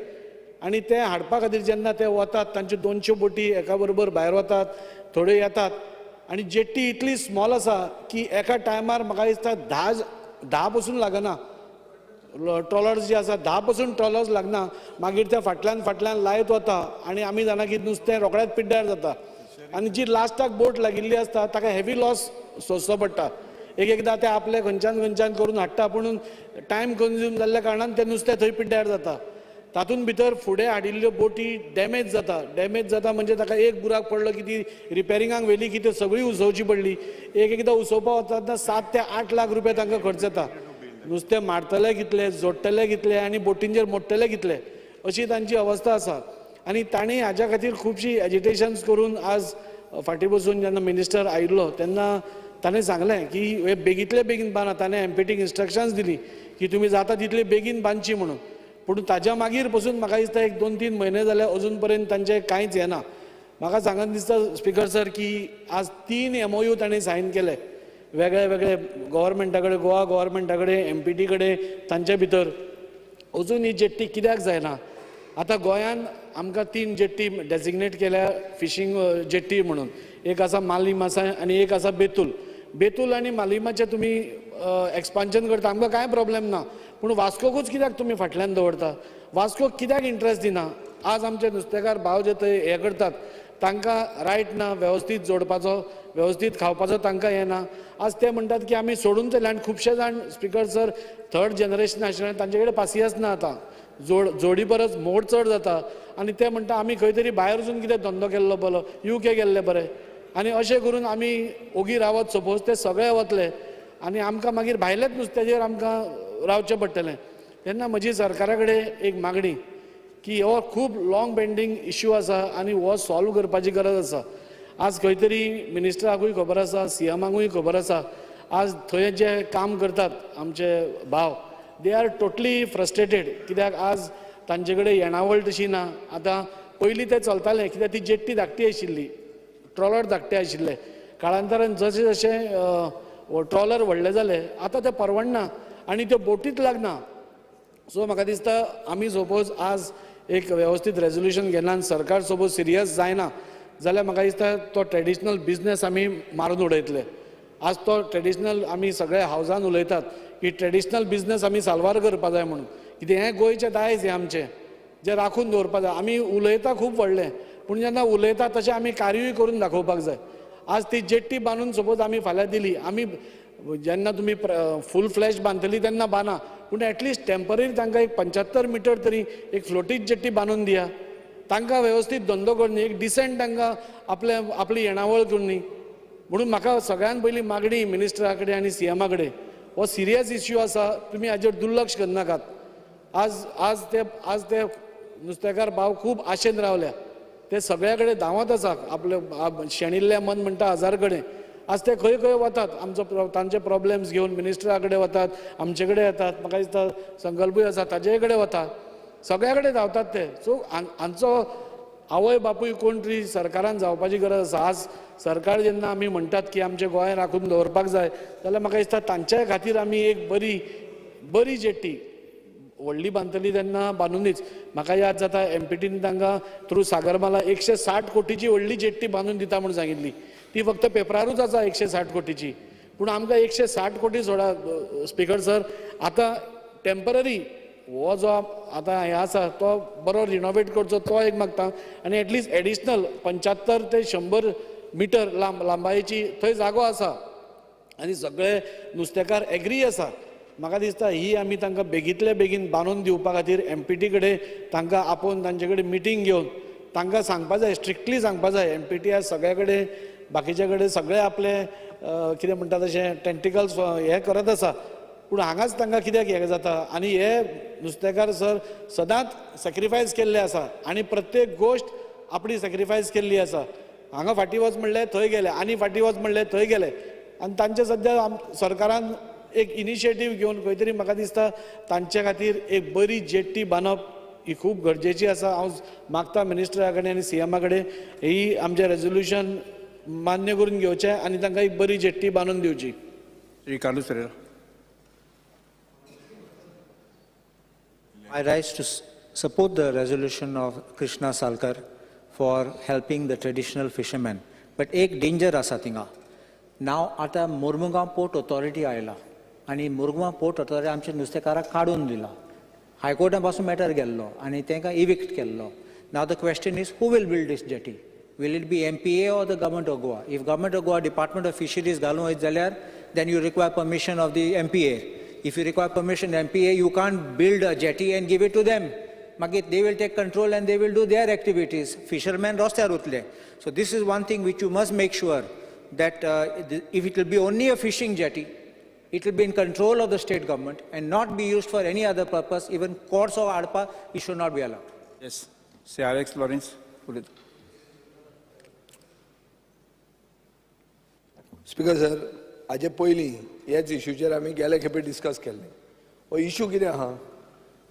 आनी तें हाडपा खातीर जेन्ना ते वतात तांच्यो 200 बोटी एका बरोबर भायर वतात थोड्यो येतात आनी जेट्टी इतली स्मॉल आसा की एका टायमार म्हाका दिसता 10 पसून लागना ट्रॉलर्स जे आसा 10 पसून ट्रॉलर्स लागना मागीर ते फाटल्यान लायत वता आनी आमी जाणा की नुस्तें रोखडेंच पिड्ड्यार जाता आनी जी लास्टाक बोट लागिल्ली आसता ताका हेवी लॉस सोंसचो पडटा. एकदां ते आपले खंयच्यान करून हाडटा पूण टायम कन्ज्यूम जाल्ल्या कारणान तें नुस्तें थंय पिड्ड्यार जाता. तातूंत भितर फुडें हाडिल्ल्यो बोटी डॅमेज जाता म्हणजे ताका एक बुराक पडलो की ती रिपेरिंगाक व्हेली की ती सगळी उसोवची पडली. एकदां उसोवपा वतना 7 ते 8 लाख रुपया तांकां खर्च येता. नुस्तें मारतले कितले जोडटले कितले आनी बोटींचेर मोडटले कितले अशी तांची अवस्था आसा. आनी तांणी हाज्या खातीर खुबशी एजिटेशन्स करून आज फाटीं बसून जेन्ना मिनिस्टर आयिल्लो तेन्ना ताणें सांगलें की हे बेगींतले बेगीन बांदा. ताणें एमपीटीक इन्स्ट्रक्शन्स दिली की तुमी जाता तितली बेगीन बांदची म्हणून. पूण ताज्या मागीर पसून म्हाका दिसता एक 2-3 म्हयने जाले अजून पर्यंत तांचें कांयच येना. म्हाका सांगन दिसता स्पीकर सर की आज 3 MOU ताणें सायन केले वेगळे गव्हर्मेंटा कडेन गोवा गव्हर्मेंटा कडेन एमपीटी कडेन तांचे भितर अजून ही जेट्टी कित्याक जायना. आतां गोंयान आमकां 3 जेट्टी डेजिग्नेट केल्या फिशींग जेट्टी म्हणून. एक आसा मालीम आसा आनी एक आसा बेतूल आनी मालिमाचें तुमी एक्सपान्शन करता आमकां कांय प्रॉब्लेम ना पूण वास्कोकूच कित्याक तुमी फाटल्यान दवरता. वास्कोक कित्याक इंट्रस्ट दिना. आज आमचे नुस्तेकार भाव जे थंय हे करतात तांकां रायट ना वेवस्थीत जोडपाचो वेवस्थीत खावपाचो तांकां येना. आज ते म्हणटात की आमी सोडून चले आनी खुबशे जाण स्पीकर सर 3rd जनरेशन आशिल्ले तांचे कडेन पासियेंस ना आतां. जोडी परस मोड चड जाता आनी ते म्हणटा आमी खंय तरी भायर वचून कितें धंदो केल्लो बरो UK गेल्ले बरें आनी अशें करून आमी ओगी रावत सपोज ते सगळे वतले आनी आमकां मागीर भायल्याच नुस्त्याचेर आमकां रावचें पडटलें. तेन्ना म्हजी सरकारा कडेन एक मागणी की हो खूब लॉंग पेंडींग इश्यू आसा आनी हो सॉल्व करपाची गरज आसा. आज खंय तरी मिनिस्टराकूय खबर आसा CMाकूय खबर आसा आज थंय जे काम करतात आमचे भाव दे आर टोटली फ्रस्ट्रेटेड कित्याक आज तांचे कडेन येणावळ तशी ना. आतां पयलीं ते चलतालें कित्याक ती जेट्टी धाकटी आशिल्ली ट्रॉलर धाकटे आशिल्ले काळांतरान जशें जशें ट्रॉलर व्हडले जाले आतां ते परवडना आनी त्यो बोटीच लागना. सो म्हाका दिसता आमी सपोज आज एक वेवस्थीत रेजोल्युशन घेना आनी सरकार सपोज सिरियस जायना जाल्यार म्हाका दिसता तो ट्रेडिशनल बिझनेस आमी मारून उडयतले. आज तो ट्रेडिशनल आमी सगळे हावजान उलयतात की ट्रेडिशनल बिझनेस आमी साल्वार करपा जाय म्हणून कितें हें गोंयचें दायज हें आमचें जें राखून दवरपा जाय. आमी उलयता खूब व्हडलें पूण जेन्ना उलयता तशें आमी कार्यूय करून दाखोवपाक जाय. आज ती जेट्टी बांदून सपोज आमी फाल्यां दिली आमी जेन्ना तुमी फूल फ्लॅश बांदतली तेन्ना बांदा पूण एटलिस्ट टेम्पररी तांकां एक 75 मिटर तरी एक फ्लोटीज जेट्टी बांदून दिया. तांकां वेवस्थीत धंदो करनी एक डिसेंट तांकां आपली येणावळ करनी. म्हणून म्हाका सगळ्यान पयली मागणी मिनिस्टरा कडेन आनी CMा कडेन हो सिरियस इश्यू आसा तुमी हाजेर दुर्लक्ष करनाकात. आज ते नुस्तेकार भाव खूब आशेन रावल्या ते सगळ्या कडेन धांवत आसा आपले शेणिल्ले मन म्हणटा 1000 कडेन. आज ते खंय खंय वतात तांचे प्रॉब्लेम्स घेवन मिनिस्टरा कडेन वतात आमचे कडेन येतात म्हाका दिसता संकल्पूय आसा ताजे कडेन वतात सगळ्या कडेन धांवतात ते. सो हांचो आवय बापूय कोण तरी सरकारान जावपाची गरज आसा. आज सरकार जेन्ना आमी म्हणटात की आमचे गोंय राखून दवरपाक जाय जाल्यार म्हाका दिसता तांच्या खातीर आमी एक बरी जेट्टी व्हडली बांदतली तेन्ना बांदूनच. म्हाका याद जाता एमपीटीन तांकां थ्रू सागरमाला 160 कोटीची व्हडली जेट्टी बांदून दिता म्हूण सांगिल्ली. ती फक्त पेपरारूच आसा 160 कोटीची पूण आमकां 160 कोटी सोडा स्पीकर सर आतां टेम्पररी हो जो आतां हें आसा तो बरो रिनोवेट करचो तो एक मागता आनी एटलिस्ट एडिशनल 75 ते 100 मिटर लांबायेची थंय जागो आसा आनी सगळे नुस्तेकार एग्री आसा. म्हाका दिसता ही आमी तांकां बेगींतल्या बेगीन बांदून दिवपा खातीर MPT कडेन तांकां आपोवन तांचे कडेन मिटींग घेवन तांकां सांगपा जाय, स्ट्रिक्टली सांगपा जाय. MPT आज सगळे कडेन बाकीचे कडेन सगळे आपले कितें म्हणटा तशें टेंटिकल्स हे करत आसा, पूण हांगाच तांकां कित्याक हें जाता. आनी हे नुस्तेकार सर सदांच सॅक्रिफायस केल्ले आसा आनी प्रत्येक गोश्ट आपली सॅक्रिफायस केल्ली आसा. हांगा फाटीं वच म्हणलें थंय गेले, आनी फाटीं वच म्हणलें थंय गेले. आनी तांचे सद्या सरकारान एक इनिशिएटीव घेवन खंय तरी म्हाका दिसता तांचे खातीर एक बरी जेट्टी बांदप ही खूब गरजेची आसा. हांव मागता मिनिस्टरा कडेन आनी CMा कडेन ही आमचें रेजोल्युशन मान्य करून घेवचें आनी तांकां एक बरी जेट्टी बांदून दिवची. Shri Carlo Ferreira. I rise to support the resolution of Krishna Salkar for helping the traditional fishermen. But एक danger आसा थिंगा. नाव आतां मुर्मुगांव पोर्ट ऑथॉरिटी आयला आनी मुर्मुगांव पोर्ट ऑथॉरिटी आमच्या नुस्तेकाराक काडून दिला. हायकोर्टान पासून मॅटर गेल्लो आनी तांकां इविक्ट केल्लो. Now the question is who will build this jetty? Will it be MPA or the government of Goa? If government of Goa Department of Fisheries घालूं वयत जाल्यार then you require permission of the MPA. If you require permission MPA, you can't build a jetty and give it to them. Magit they will take control and they will do their activities. Fishermen rostyar utle. So this is one thing which you must make sure that if it will be only a fishing jetty, it will be in control of the state government and not be used for any other purpose. Even courts of ADPA, it should not be allowed. Yes. Say Alex Lawrence. Speaker sir, हाजे पयलीं ह्याच इश्यूचेर आमी गेले खेपे discuss केल्ले. हो issue कितें आहा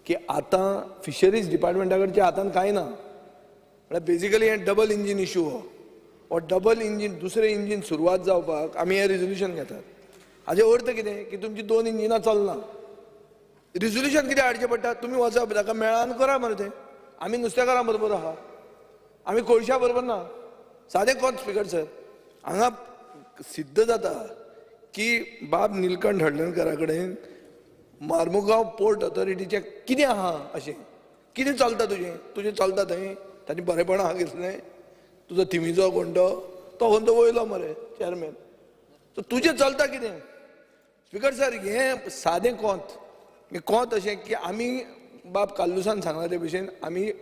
की आतां फिशरीज डिपार्टमेंटा कडचे हातान कांय ना. म्हळ्यार बेजिकली हे डबल इंजीन इश्यू हो डबल इंजीन दुसरें इंजीन सुरवात जावपाक आमी हे रिजोल्युशन घेतात. हाजे अर्थ कितें की तुमची 2 इंजिनां चलना. रिजोल्युशन कितें हाडचें पडटा? तुमी वचप ताका मेळान करा मरे तें. आमी नुस्तेकारां बरोबर आहा, आमी कोळशा बरोबर ना. सादें कोत स्पीकर सर, हांगा सिद्ध जाता की बाब नीलकंठ हळदणकरा कडेन मार्मुगांव पोर्ट ऑथॉरिटीचें कितें आहा अशें, कितें चलता तुजें चलता थंय? तांणी बरेपण आहा घेतलें? तुजो थिमीचो कोण तो वयलो मरे चेअरमॅन. सो तुजें चलता कितें? स्पीकर सर, हें सादें कोंत अशें की आमी बाब काल्लुसान सांगला ते भशेन आमी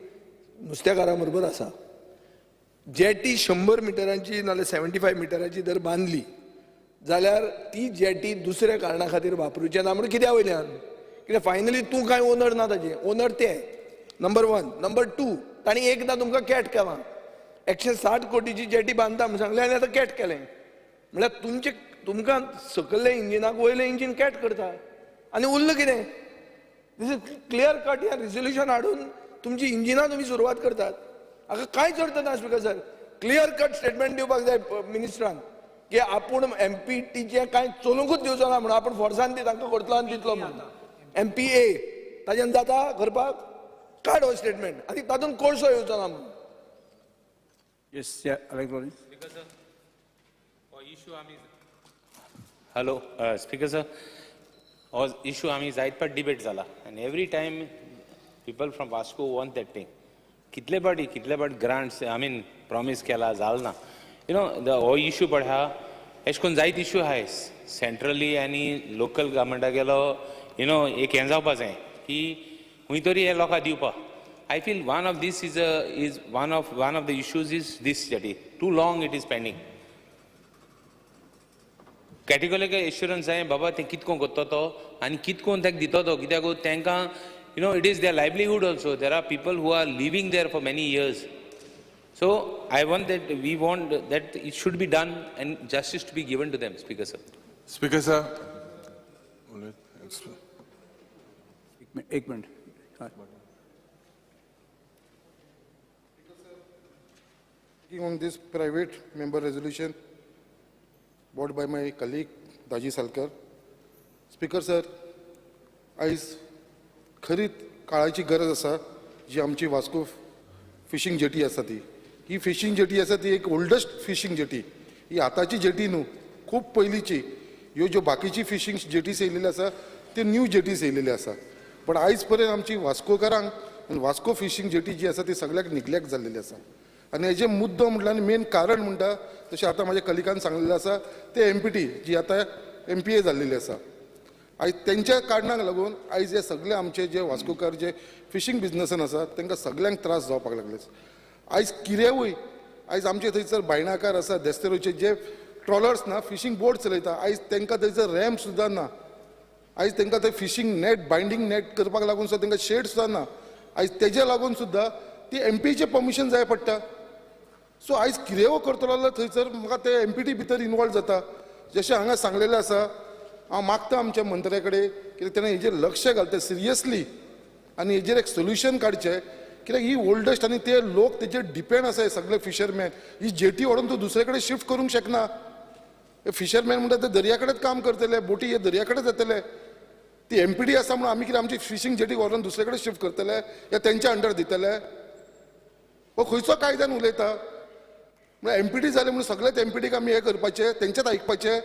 नुस्तेकारां बरोबर आसा. जेटी 100 मिटरांची नाल्यार 75 मिटरांची जर बांदली जाल्यार ती जेटी दुसऱ्या कारणां खातीर वापरूचें ना. म्हणून कित्या वयल्यान? कित्याक फायनली तूं कांय ओनर ना ताजें, ओनर ते. नंबर 1. नंबर 2, तांणी एकदां तुमकां कॅट केलां. 160 कोटीची जेटी बांदता म्हणून सांगलें आनी आतां कॅट केलें. म्हळ्यार तुमकां सकयल्या इंजिनाक वयलें इंजीन कॅट करता आनी उरलें कितें? This is clear cut. ह्या रिजोल्युशन हाडून तुमची इंजिनां तुमी सुरवात करतात. हाका कांयच अर्थ ना speaker sir. Clear cut statement दिवपाक जाय मिनिस्टरान की आपूण MPTचें कांय चलूंकूच दिवचो ना म्हणून. आपूण फोर्सान तांकां करतलो आनी दितलो म्हणून. MPA ताजें जाता करपाक? काड हो स्टेटमेंट. आनी तातूंत कोळसो येवचो ना म्हणून. Yes, Alex Lawrence. Hello, Speaker sir. Our issue आमी जायत पाट डिबेट जाला and every time people from Vasco want that thing. कितले पाट grants promise केला जाल ना. You know the हो issue पड हा एश कोन जायत issue आहाय centrally आनी local government गेलो एक हें जावपा जाय की हुंय तरी हे लोकां दिवपा. I feel one of this is one of the issues is this study. Too long it is pending. Categorical assurance जाय बाबा ते कितको करता तो आनी कितकोन ताका दिता तो कित्याक तांकां it is their livelihood also. There are people who are living there for many years. So we want that it should be done and justice to be given to them, Speaker sir. Speaker sir. एक minute. On this private member resolution brought by my colleague Daji Salkar. Speaker sir, आयज खरीत काळाची गरज आसा जी आमची Vasco fishing jetty आसा ती. ही fishing jetty आसा ती एक ओल्डस्ट फिशिंग जेटी. ही आताची जेटी न्हू, खूब पयलींची. ह्यो ज्यो बाकीची फिशिंग जेटीज येयलेल्यो आसा त्यो न्यू जेटीज येयलेल्यो आसा. पण आयज पर्यंत आमची वास्कोकारांक आनी वास्को फिशींग जेटी जी आसा ती सगळ्याक निग्लेक्ट जाल्लेली आसा आनी हेजे मुद्दो म्हटल्यार आनी मेन कारण म्हणटा तशें आतां म्हाज्या कलिगान सांगलेलें आसा ते MPT जी आतां MPA जाल्लेली आसा आयज तेंच्या कारणाक लागून आयज हे सगळे आमचे जे वास्कोकार जे फिशींग बिजनसान आसात तांकां सगळ्यांक त्रास जावपाक लागले आयज कितेंवूय आयज आमचे थंयसर बायणाकार आसा देस्तेरोचे जे ट्रॉलर्स ना फिशींग बोट चलयता आयज तांकां थंयसर रॅम्प सुद्दां ना आयज तांकां थंय फिशींग नेट बायंडींग नेट करपाक लागून सुद्दां तांकां शेड सुद्दां ना आयज तेजे लागून सुद्दां ती MPAचें परमिशन जाय पडटा सो आयज कितेंय करतलो जाल्यार थंयसर म्हाका ते MPT भितर इनवॉल्व जाता जशें हांगा सांगलेलें आसा हांव मागता आमच्या मंत्र्या कडेन कित्याक तेणें हेजेर लक्ष घालता सिरियसली आनी हेजेर एक सोल्युशन काडचें कित्याक ही ओल्डस्ट आनी ते लोक तेजेर डिपेंड आसा हे सगळे फिशरमॅन ही जेटी व्हरून तूं दुसरे कडेन शिफ्ट करूंक शकना हे फिशरमॅन म्हणटा ते दर्या कडेच काम करतले बोटी हे दर्या कडेच येतले ती MPT आसा म्हणून आमी कितें आमची फिशींग जेटी व्हरून दुसरे कडेन शिफ्ट करतले या तेंच्या अंडर दितले हो खंयचो कायद्यान उलयता म्हळ्यार MPT जाले म्हणून सगळेच MPTक आमी हे करपाचे तेंचेच आयकपाचे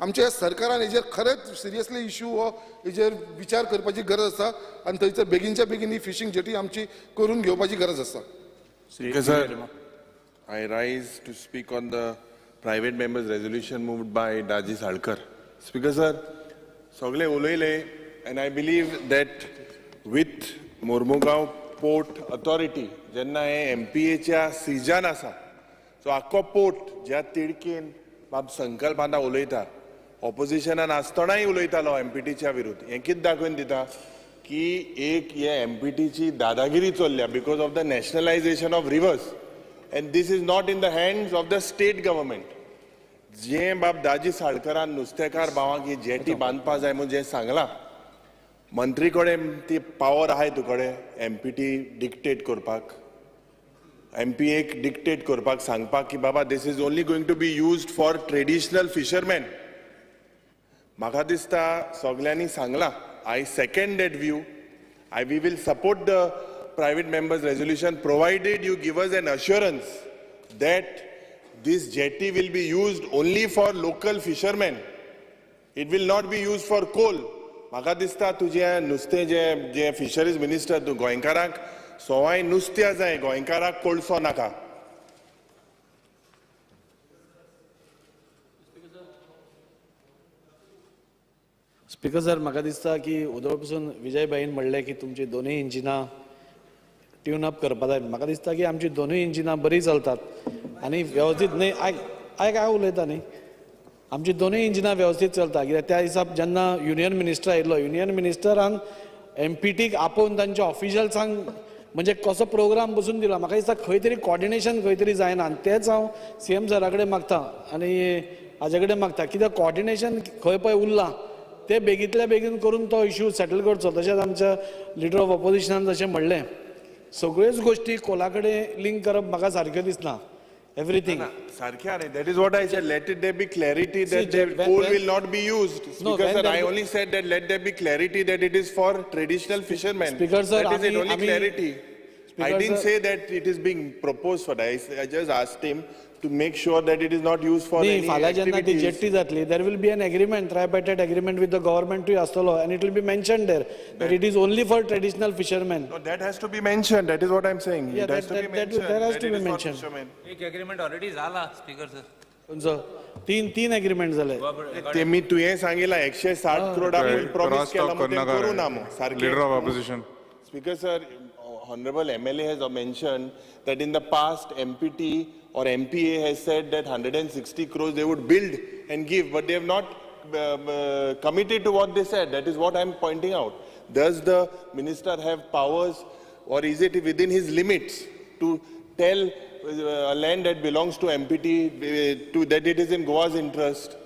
आमच्या सरकारान हेजेर खरेंच सिरियसली इश्यू हो हेजेर विचार करपाची गरज आसा आनी थंयसर बेगीनच्या बेगीन ही फिशींग जेटी आमची करून घेवपाची गरज आसा Speaker sir, I rise to speak on the private members resolution moved by Daji Salkar. Speaker sir, सगळे उलयले and I believe that with Mormugaon Port Authority जेन्ना हे MPAच्या सिजन आसा सो आख्खो पोर्ट ज्या तिडकीन बाब संकल्पांना उलयता ऑपोजिशनान आसतनाय उलयतालो MPTच्या विरुद्ध हें कितें दाखोवन दिता की एक हे MPTची दादागिरी चल्ल्या because of the nationalization of rivers and this is not in the hands of the state government जें बाब दाजी साळकरान नुस्तेकार भावांक ही जेटी बांदपा जाय म्हणून जें सांगलां मंत्री कडेन ती पावर आहाय तुकडे MPT डिक्टेट करपाक MPAक डिक्टेट करपाक सांगपाक की बाबा this is only going to be used for traditional fisherman म्हाका दिसता सगळ्यांनी सांगलां I second that view. We will support the private members resolution provided you give us an assurance that this jetty will be used only for local fishermen. It will not be used for coal. म्हाका दिसता तुजे नुस्तें जे fisheries minister तूं गोंयकारांक सवाय नुस्त्या जाय गोंयकारांक कोळसो नाका स्पीकर सर म्हाका दिसता की उदळ पसून विजयबाईन म्हणलें की तुमची दोनूय इंजिनां ट्यून अप करपा जाय म्हाका दिसता की आमची दोनूय इंजिनां बरी चलतात आनी वेवस्थीत न्ही आयक हांव उलयतां न्ही आमची दोनूय इंजिनां वेवस्थीत चलता कित्याक त्या दिसा जेन्ना युनियन मिनिस्टर आयिल्लो युनियन मिनिस्टरान MPTक आपोवन तांच्या ऑफिशियल्सांक म्हणजे कसो प्रोग्राम बसून दिला म्हाका दिसता खंय तरी कॉर्डिनेशन खंय तरी जायना आनी तेंच हांव CM सरा कडेन मागतां आनी हाजे कडेन मागतां कित्याक कॉर्डिनेशन खंय पळय उरलां ते बेगींतल्या बेगीन करून तो इश्यू सेटल करचो तशेंच आमच्या लिडर ऑफ ऑपोजिशनान जशें म्हणलें सगळ्योच गोश्टी कोला कडेन लिंक करप म्हाका सारक्यो दिसना एवरीथींग सारखें आनी that is what I said let it there be clarity that the coal will not be used Speaker sir I only said that let there be clarity that it is for traditional fishermen Speaker sir that is it only clarity I didn't say that it is being proposed for that I just asked him to make sure that it is not used for any फाल्यां जेन्ना ती activities jetty जातली there will be an agreement tripartite agreement with the government आसतलो and it will be mentioned there that it is only for traditional fishermen no that has to be mentioned that is what I'm saying Yeah, it has to be mentioned that has that to it be is for mentioned. fishermen. एक agreement already झाला speaker sir खंयचो तीन agreement जाले ते मी तुवें सांगितला 160 करोडाक promise केला म्हणून ते करू ना सारखे Leader of opposition. Speaker sir, honorable MLA has mentioned that in the past MPT or MPA has said that 160 crores they would build and give, but they have not committed to what they said. That is what I am pointing out. Does the minister have powers or is it within his limits to tell a land that belongs to MPT that it is in Goa's interest?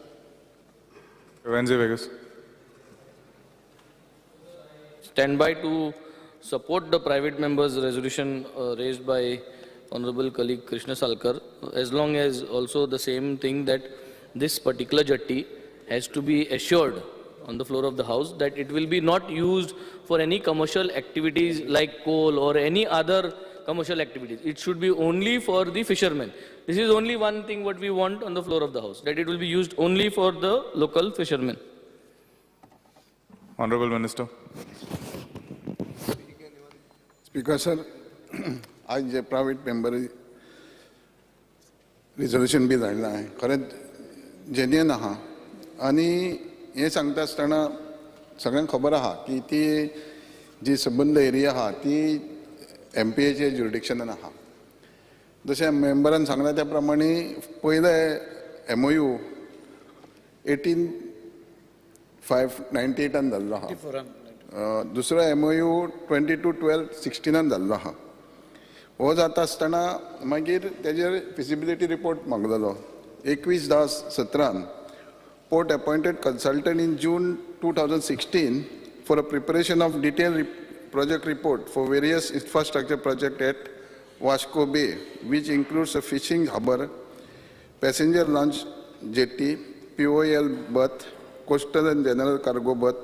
Wednesday, Vegas. Stand by to support the private members' resolution raised by Honorable colleague Krishna Salkar, as long as also the same thing that this particular jetty has to be assured on the floor of the House that it will be not used for any commercial activities like coal or any other commercial activities. It should be only for the fishermen. This is only one thing what we want on the floor of the House, that it will be used only for the local fishermen. Honorable Minister. Speaker sir, आज जे private member resolution बी धाडलां आहे खरेंच genuine आहा आनी हे सांगता आसतना सगळ्यांक खबर आहा की ती जी संबंद एरिया आहा ती MPAच्या ज्युरिडिक्शनान आहा. जशें मेंबरान सांगला त्या प्रमाणे पयले MOU 18/5/98 जाल्लो आहा. दुसरो MOU 22/12/16 जाल्लो आहा. हो जाता आसतना मागीर तेजेर feasibility report मागलेलो 21/10/17 Port appointed consultant in June 2016 for a preparation of detailed project report for various infrastructure projects at Vasco Bay, which includes a fishing harbour, passenger launch jetty, POL berth, coastal and general cargo berth.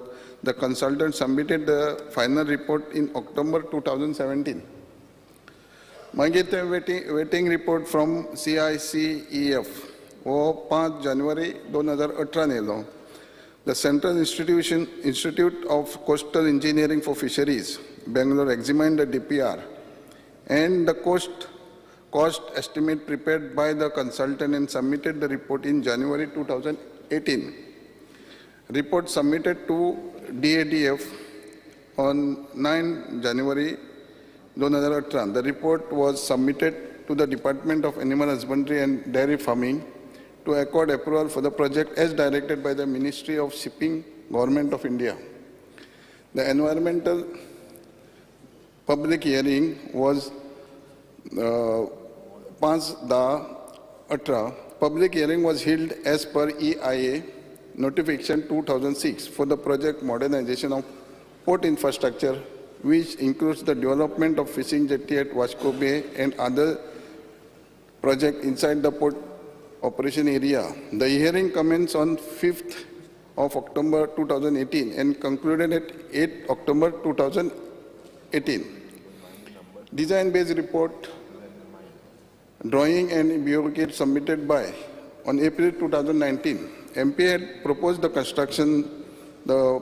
The consultant submitted the final report in October 2017. मागीर ते waiting report from CICEF हो 5 जानेवारी 2018 येयलो. The central institute of coastal engineering for fisheries Bangalore examined the DPR and the cost estimate prepared by the consultant and submitted the report in January 2018. Report submitted to DADF on 9 January 2018. The report was submitted to the Department of Animal Husbandry and Dairy Farming to accord approval for the project as directed by the Ministry of Shipping, Government of India. The environmental public hearing was 5/10/18. Public hearing was held as per EIA notification 2006 for the project modernization of port infrastructure, which includes the development of fishing jetty at Vasco Bay and other projects inside the port operation area. The hearing commenced on 5th of October 2018 and concluded at 8th October 2018. Design-based report, drawing and BOK submitted by on April 2019. MPA had proposed the construction, the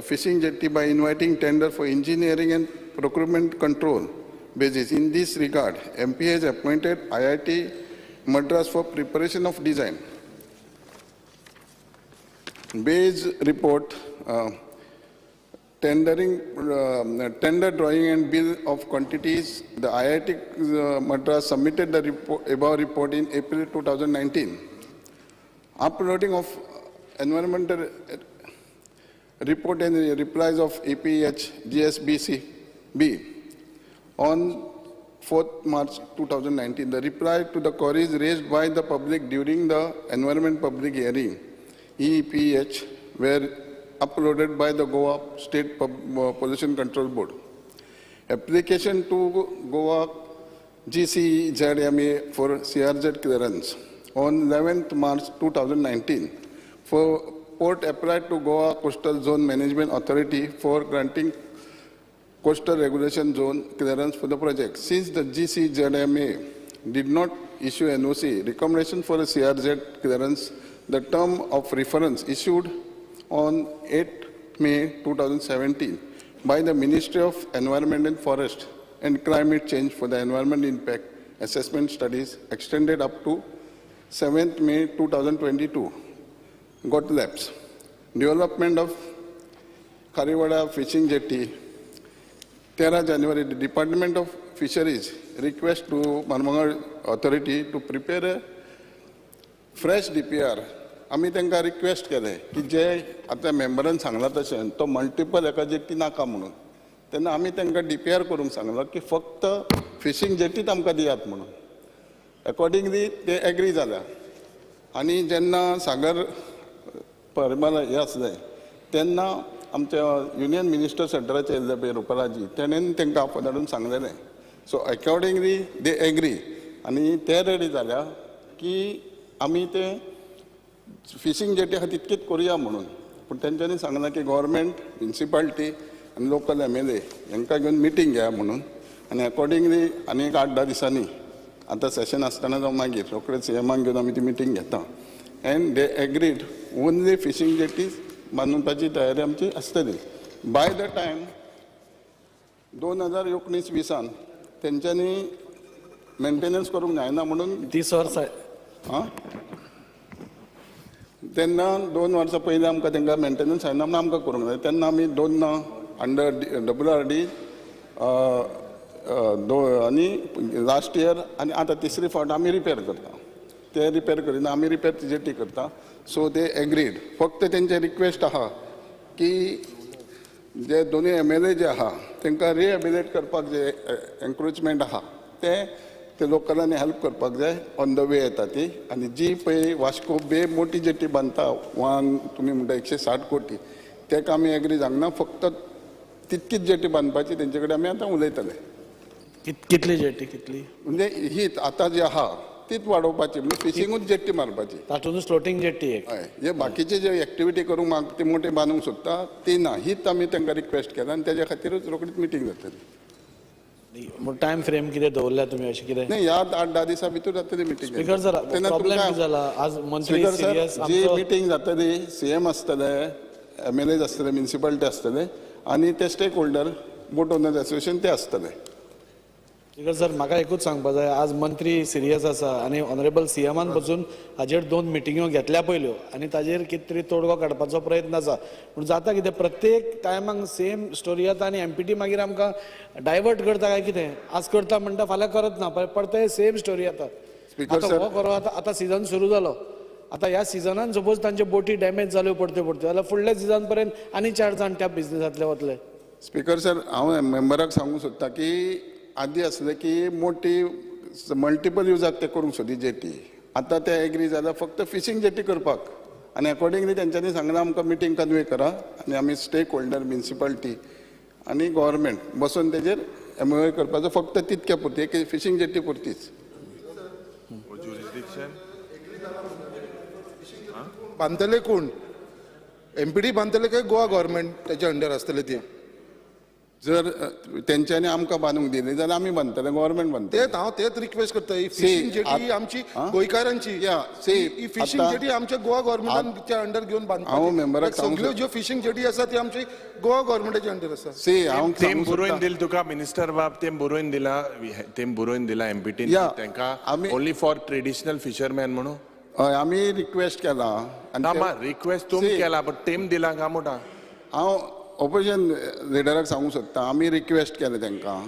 fishing jetty by inviting tender for engineering and procurement control basis. In this regard, MPA has appointed IIT Madras for preparation of design. Base report, tender drawing and bill of quantities. The IIT Madras submitted the above report in April 2019. Uploading of environmental report and replies of APH GSBC-B on 4th March 2019. The reply to the queries raised by the public during the environment public hearing, EPH, were uploaded by the Goa State Pollution Control Board. Application to Goa GCZMA for CRZ clearance on 11th March 2019 for port applied to Goa Coastal Zone Management Authority for granting coastal regulation zone clearance for the project. Since the GCZMA did not issue NOC recommendation for a CRZ clearance, the term of reference issued on 8 May 2017 by the Ministry of Environment and Forest and Climate Change for the Environment Impact Assessment Studies extended up to 7th May 2022 got lapsed. Development of Kariwada Fishing Jetty, 13 January, the Department of Fisheries request to Marmangal Authority to prepare a fresh DPR. आम्ही त्यांना request केले की जे आता मेंबरान सांगला तशें तो multiple एका जेट्टी नाका म्हणून तेन्ना आमी तांकां DPR करूंक सांगलो की फक्त फिशींग जेट्टीत आमकां दियात म्हणून. अकॉर्डिंगली ते एग्री जाल्या आनी जेन्ना सागर परिमल हे आसले तेन्ना आमच्या युनियन मिनिस्टर सेंटराचे येल्ले पळय रुपालाजी तेणेन तांकां आफो धाडून सांगलेलें. सो अकॉर्डिंगली दे एग्री आनी ते रेडी जाल्या की आमी ते फिशींग जेटी आहा तितकेच करुया म्हणून. पूण तेंच्यांनी सांगलां की गव्हर्मेंट म्युनिसिपालिटी आनी लोकल MLA हांकां घेवन मिटींग घेया म्हणून. आनी अकॉर्डिंगली आनी एक 8-10 दिसांनी आतां सेशन आसतना जावं मागीर रोखडेच CMाक घेवन आमी ती मिटींग घेता. And they agreed only fishing jetties बांदूनपाची तयारी आमची आसतली. बाय द टायम 2019-20 तेंच्यांनी मेंटेनन्स करूंक जायना म्हणून 30 वर्सां आं तेन्ना 2 वर्सां पयलीं आमकां तेंकां मेंटेनन्स जायना म्हणून आमकां करूंक जाय तेन्ना आमी 2 अंडर WRD आनी लास्ट इयर आनी आतां तिसरी फावट आमी रिपेर करता ते रिपेर करिना आमी रिपेर जेटी करता सो ते एग्रीड फक्त तेंचे रिक्वेस्ट आहा की जे दोनूय MLA जे आहा तांकां रिहेबिलिटेट करपाक जे एनक्रोचमेंट आहा ते लोकलांनी हेल्प करपाक जाय ऑन द वे येता ती आनी जी पळय वास्को बे मोठी जेटी बांदता तुमी म्हणटा 160 कोटी तेका आमी एग्री जावंक फक्त तितकीच जेटी बांदपाची तेंचे कडेन आमी आतां उलयतले कितली जेटी कितली म्हणजे हीच आतां जी आहा तीच वाडोवपाची म्हणजे फिशिंगूच जेट्टी मारपाची तातूंतच फ्लोटींग जेटी एक हय जे बाकीचे जे एक्टिविटी करूंक ते मोठे बांदूंक सोदता ती ना हीच आमी तांकां रिक्वेस्ट केला आनी तेज्या खातीरच रोखडीच मिटींग जातली टायम फ्रेम कितें दवरल्या तुमी अशें कितें नाही ह्या 8-10 दिसां भितर जातली मिटींग स्पीकर सर प्रॉब्लेम कितें जाला आज मंत्री सिरियस जी मिटींग जातली CM आसतले MLAs आसतले म्युनिसिपालिटी आसतले आनी ते स्टेक होल्डर बोट ओनर्स एसोसिएशन ते आसतले स्पीकर सर म्हाका एकूच सांगपाक जाय आज मंत्री सिरियस आसा आनी ऑनरेबल CMान बसून हाजेर 2 मिटिंग्यो घेतल्या पयल्यो आनी ताजेर कितें तरी तोडगो काडपाचो प्रयत्न आसा पूण जाता कितें प्रत्येक टायमाक सेम स्टोरी येता आनी MPT मागीर आमकां डायवर्ट करता काय कितें आज करता म्हणटा फाल्यां करत ना परते सेम स्टोरी येता आतां हो करो आतां सीझन सुरू जालो आतां ह्या सिजनान सपोज तांचे बोटी डॅमेज जाल्यो पडत्यो जाल्यार फुडल्या सिजन पर्यंत आनी 4 जाण त्या बिझनेसांतले वतले स्पीकर सर हांव मेंबराक सांगूंक सोदता की आदी आसलें की मोठी मल्टिपल युजाक ते करूंक सोदी जेटी आतां ते एग्री जाल्यार फक्त फिशींग जेटी करपाक आनी अकॉर्डिंगली तेंच्यांनी सांगलां आमकां मिटींग कन्वे करा आनी आमी स्टेक होल्डर म्युनिसिपालिटी आनी गव्हर्मेंट बसून तेजेर MOA करपाचो फक्त तितके पुरती की फिशींग जेटी पुरतीच बांदतले कोण MPD बांदतले काय गोवा गव्हर्मेंट त्याच्या अंडर आसतले ती जर तेंच्यांनी आमकां बांदूंक दिली जाल्यार आमी बांदतले गव्हर्मेंट बांदतले हांव तेच रिक्वेस्ट करता ही फिशींग जेटी आमची गोंयकारांची ही फिशींग जेटी आमच्या गोवा गव्हर्मेंटाच्या अंडर घेवन हांव मेंबराक सगळ्यो ज्यो फिशींग जेटी आसा ती आमची गोवा गव्हर्मेंटाच्या अंडर आसा तेम बरोवन दिला तुका मिनिस्टर बाब तेम बरोवन दिला MPT तांकां ओन्ली फॉर ट्रेडिशनल फिशरमॅन म्हणून हय आमी रिक्वेस्ट केला रिक्वेस्ट तुमी केला बट तेम दिला काय म्हणटा हांव ऑपोजिशन लिडराक सांगूंक सोदता आमी रिक्वेस्ट केले तांकां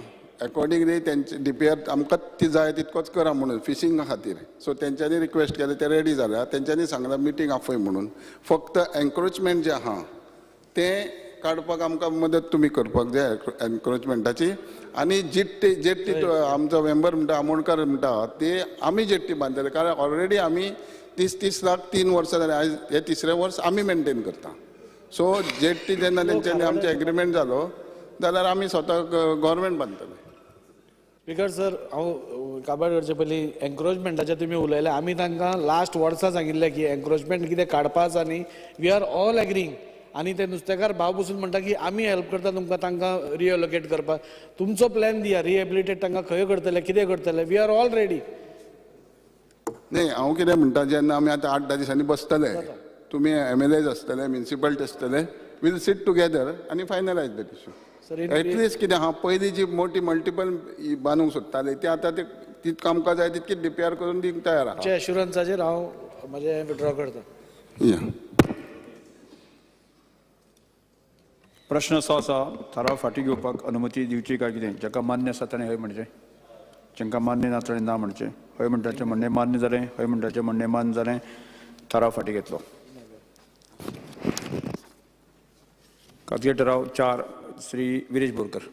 अकॉर्डिंगली तेंचे DPR आमकां ती जाय तितकोच करा म्हणून फिशींगा खातीर सो तेंच्यांनी रिक्वेस्ट केले ते रेडी जाल्या तेंच्यांनी सांगलां मिटींग आपय म्हणून फक्त एनक्रोचमेंट जे आहा ते काडपाक आमकां मदत तुमी करपाक जाय एनक्रोचमेंटाची आनी जेट्टी आमचो मेंबर म्हणटा आमोणकार म्हणटा ते आमी जेट्टी बांदतले कारण ऑलरेडी आमी 30 लाख 3 वर्सां जाल्यार आयज हे 3रे वर्स आमी मेंटेन करता सो जेट्टी जेन्ना तेंच्यांनी आमचे एग्रीमेंट जालो जाल्यार आमी स्वता गव्हर्मेंट बांदतले स्पीकर सर हांव काबार करचे पयलीं एनक्रोचमेंटाचे तुमी उलयले आमी तांकां लास्ट वर्सा सांगिल्लें की एनक्रोचमेंट कितें काडपा आसा न्ही वी आर ऑल एग्रींग आनी ते नुस्तेकार भाव बसून म्हणटा की आमी हेल्प करता तुमकां तांकां रिएलोकेट करपाक तुमचो प्लॅन दिया रिहेबिलिटेट तांकां खंय करतले कितें करतले वी आर ऑल रेडी न्ही हांव कितें म्हणटा जेन्ना आमी आतां 8-10 दिसांनी बसतले तुमी MLAs आसतले म्युनिसिपालिटी आसतले वील सीट टुगेदर आनी फायनलायज दॅट इश्यू एटलिस्ट कितें आहा पयलीं जी मोठी मल्टिपल बांदूंक सोदताले ते आतां ते तितकं आमकां जाय तितकी DPR करून दिवंक तयार आहा एश्युरन्साचेर हांव म्हजें विड्रॉ करता प्रश्न असो आसा थाराव फाटी घेवपाक अनुमती दिवची काय कितें जाका मान्य आसा ताणें हय म्हणचें जांकां मान्य ना ताणें ना म्हणचें हय म्हणटाचें म्हणणें मान्य जालें हय म्हणटाचें म्हणणें मान्य जालें थाराव फाटी घेतलो कागदी ठराव 4 Shri Viresh Borkar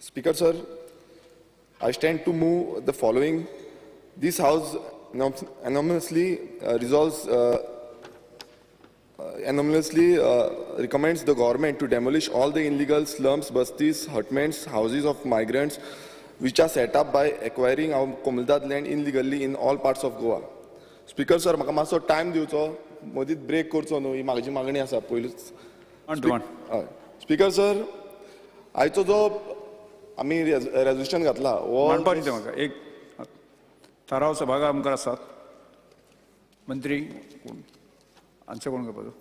Speaker sir, I stand to move the following. This house anonymously recommends the government to demolish all the illegal slums, bastis, hutments, houses of migrants which are set up by acquiring our Komildad land illegally in all parts of Goa. Speaker sir, म्हाका मातसो time दिवचो मदींच break करचो न्हू ही म्हाजी मागणी आसा पयलीच स्पीकर सर आयचो जो आमी रेजोल्युशन घातला मांडपाक दिता म्हाका एक थाराव सभागार आमकां आसात मंत्री आन्सर कोण करपाचो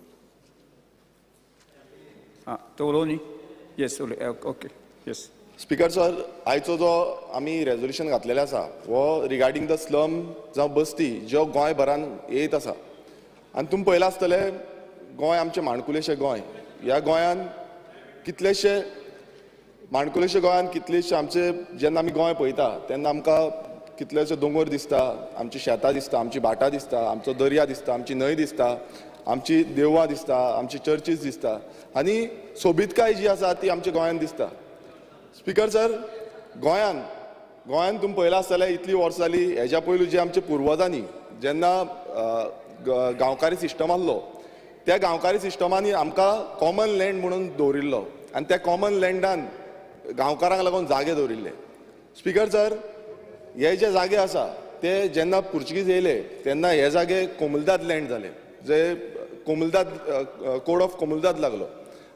हां तो उलोव न्ही येस उलय ओके येस स्पीकर सर, आयचो जो आमी रेजोल्युशन घातलेलें आसा वो रिगार्डींग द स्लम जावं बस्ती ज्यो गोंयभरान येत आसा आनी तुमी पळयलां आसतलें गोंय आमचें माणकुलेशें गोंय. ह्या गोंयान कितलेशे माणकुलेशें गोंयान कितलेशे आमचे जेन्ना आमी गोंय पळयता तेन्ना आमकां कितलेशे दोंगर दिसता, आमची शेतां दिसता, आमची भाटां दिसता, आमचो दर्या दिसता, आमची न्हंय दिसता, आमची देवळां दिसता, आमची चर्चीस दिसता आनी सोबीतकाय जी आसा ती आमच्या गोंयान दिसता. स्पीकर सर, गोंयान तुम्ही पळयलां आसतलें इतलीं वर्सां जालीं हेज्या पयलीं जे आमच्या पुर्वजांनी जेन्ना गांवकारी सिस्टम आसलो त्या गांवकारी सिस्टमांनी आमकां कॉमन लँड म्हणून दवरिल्लो आनी त्या कॉमन लँडान गांवकारांक लागून जागे दवरिल्ले. स्पीकर सर, हे जे जागे आसा ते जेन्ना पुर्तुगीज येयले तेन्ना हे जागे कोमुलदाद लँड जाले, जे कोमुलदाद कोड ऑफ कोमुलदाद लागलो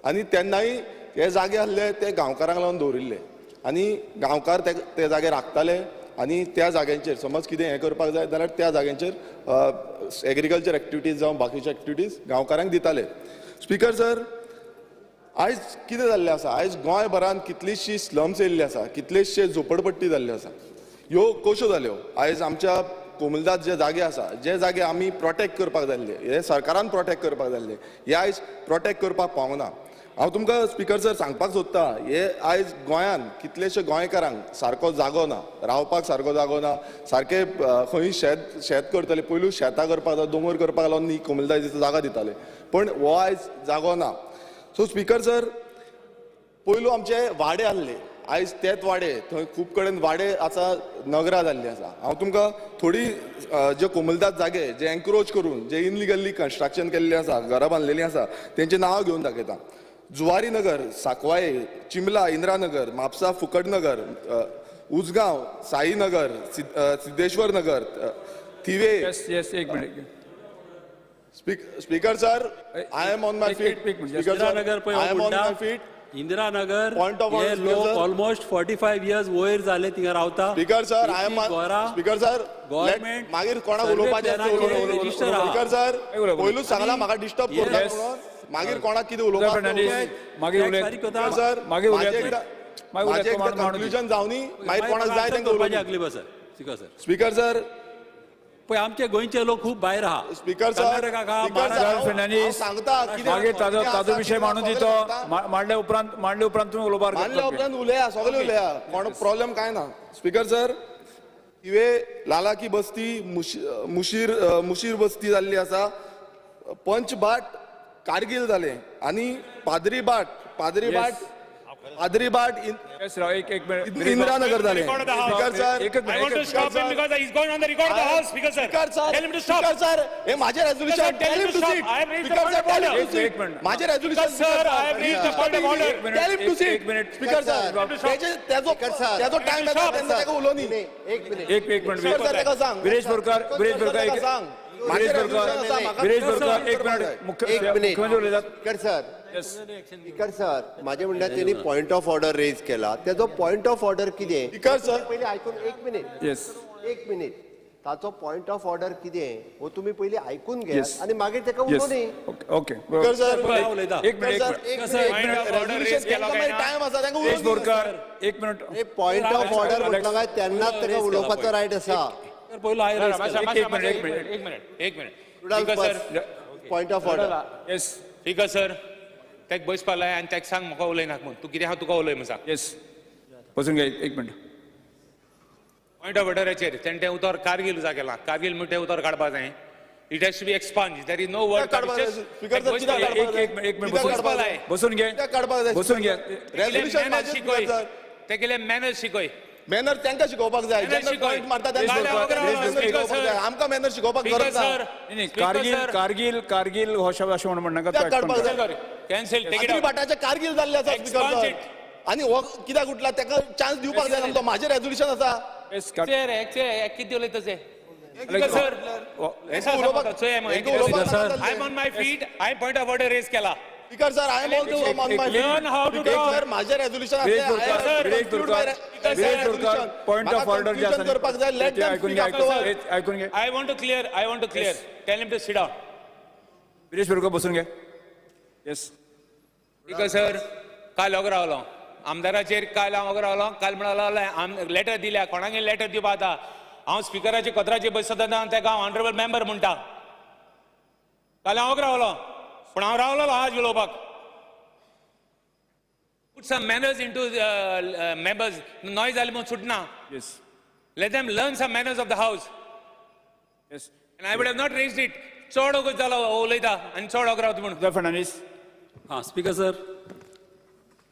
आनी तेन्नाय हे जागे आसले ते गांवकारांक लागून दवरिल्ले आनी गांवकार ते जागे राखताले आनी त्या जाग्यांचेर समज कितें हें करपाक जाय जाल्यार त्या जाग्यांचेर एग्रीकल्चर एक्टिविटीज जावं बाकीचे एक्टिविटीज गांवकारांक दिताले. स्पीकर सर, आयज कितें जाल्लें आसा, आयज गोंयभरान कितलींशीं स्लम्स येयल्लीं आसा, कितलेशे झोपडपट्टी जाल्ल्यो आसा. ह्यो कश्यो जाल्यो? आयज आमच्या कोमुलदाद जे जागे आसा, जे जागे आमी प्रोटेक्ट करपाक जाय आसले, हे सरकारान प्रोटेक्ट करपाक जाय आसले, हे आयज प्रोटेक्ट करपाक पावना. हांव तुमकां स्पीकर सर सांगपाक सोदतां, हे आयज गोंयान कितलेशे गोंयकारांक सारको जागो ना, रावपाक सारको जागो ना, सारके खंय शेत करतले, पयलू शेतां करपाक दोंगर करपाक लागून न्ही कोमुलदाद जागा दिताले, पण हो आयज जागो ना. सो स्पीकर सर, पयलू आमचे वाडे आसले, आयज तेच वाडे थंय खूब कडेन वाडे आसा, नगरां जाल्लीं आसा. हांव तुमकां थोडी जे कोमुलदाद जागे जे एन्क्रोच करून जे इनलिगली कन्स्ट्रक्शन केल्लें आसा, घरां बांदलेलीं आसा, तेंचें नांव घेवन दाखयता. जुवारी नगर, सांकवाळे, चिंबला, इंद्रानगर, म्हापसा, फुकटनगर, उजगांव, साईनगर, सिद्धेश्वर नगर, थिवे. येस एक minute. Speaker sir, I am on my feet. Speaker sir, I am on my feet. Indiranagar Point of order, हे Speaker, लोक sir. ऑलमोस्ट 45 इयर्स वयर जाले थिंगा रावता. Speaker sir, I am speaker sir, government मागीर कोणाक उलोवपाचें स्पीकर सर, पयलूच सांगला म्हाका डिस्टर्ब करता म्हणून, मागीर कोणाक कितें उलोवपाक मागीर उलय सर, मागीर माझे एकदा कन्क्लुजन जावनी, मागीर कोणाक जाय तेंका उलोवपाक. स्पीकर सर, पळय आमचे गोंयचे लोक खूप भायर आहा. स्पीकर सर, फर्नांडीस सांगता मागीर ताजो विशय मांडून दितो, मांडल्या उपरांत तुम्ही उलोवपाक मानल्या उपरांत उलया, सगळे उलया, कोण प्रॉब्लेम काय ना. स्पीकर सर, हिवे लाला की बस्ती मुशीर बस्ती जाल्ली आसा, पंचबाट कारगिल जाले आनी पादरीबाट एक मिनिट इंदिरानगर जाले. स्पीकर सर, स्पीकर सर, हे माझे resolution, tell him to seat. Speaker sir, tell him to seat. माझे resolution, tell him to seat. Speaker sir, त्याचो टाइम येता तेन्ना ताका उलोवनी. एक मिनिट स्पीकर सर, ताका सांग. गिरीश बोरकर सांग. स्पीकर सर, माझे म्हणण्यात त्यांनी पॉइंट ऑफ ऑर्डर रेज केला, त्याचो पॉइंट ऑफ ऑर्डर कितें? स्पीकर सर, पहिले आयकून एक मिनिट ताचो पॉइंट ऑफ ऑर्डर कितें हो तुम्ही पहिले आयकून घ्या आणि मागीर ताका उलोवनी. ओके स्पीकर सर, एक मिनिट टाइम आसा तांकां गिरीश बोरकर एक मिनिट. हे पॉइंट ऑफ ऑर्डर म्हटलं काय तेन्नाच ताका उलोवपाचो रायट आसा. एक minute point of order. Yes speaker sir, तेक बसपा लाय आनी तेक सांग म्हाका उलयनाक म्हूण, तूं कितें हांव तुका उलय म्हूण सांग. येस बसून घे एक मिनिट. पॉइंट ऑफ ऑर्डराचेर तेणें तें उतर कारगिल केलां, कारगिल म्हणटा तें उतर काडपा जाय. It has to be expunge, there is no word. Speaker sir, कित्याक काडपाक जाय? एक मिनिट बसून घे काडपाक जाय. बसून घे. रेझोल्युशन माझे शिकय, स्पीकर सर. ते गेले मॅनर्स शिकय. मॅनर तांकां शिकोवपाक जाय. मॅनर शिकय. मारता आमकां मॅनर शिकोवपाक गरज ना. कारगिल हो शब्द अशें म्हणून म्हणनाका. कॅन्सल बाटाचे कारगिल जाल्ले आसा स्पीकर सर. आनी हो कित्याक उठला ताका चान्स दिवपाक जाय ना. माझे रेझोल्युशन आसा. किती उलयता ते? Sir, I am on my feet. हांवें पॉइंट ऑफ ऑर्डर रेज केला. Speaker sir, I am also on my feet. Sir, माझे रेझोल्युशन पॉइंट ऑफ ऑर्डर जे आसा करपाक जाय. लेट देम ऐकून घे. I want to clear. Tell him to sit down. Girish Borkar बसून घे. येस स्पीकर सर काल वगैरे रावलो आमदाराचेर काल हांव वगैरे रावलो काल म्हणलो लेटर दिल्या कोणागे लेटर दिवपा आता हांव स्पीकराचे कत्राचे बसता तेका हांव ऑनरेबल मेंबर म्हणटा काल हांव वगैरे रावलो पण हांव रावलो आज उलोवपाक put some manners into members noise जाली म्हणून सुटना Yes. let them learn some manners of the house Yes. and I would have not raised it चड वगैरे जालो उलयता आनी चड वगैरे रावता म्हणून फडणवीस. हां स्पीकर सर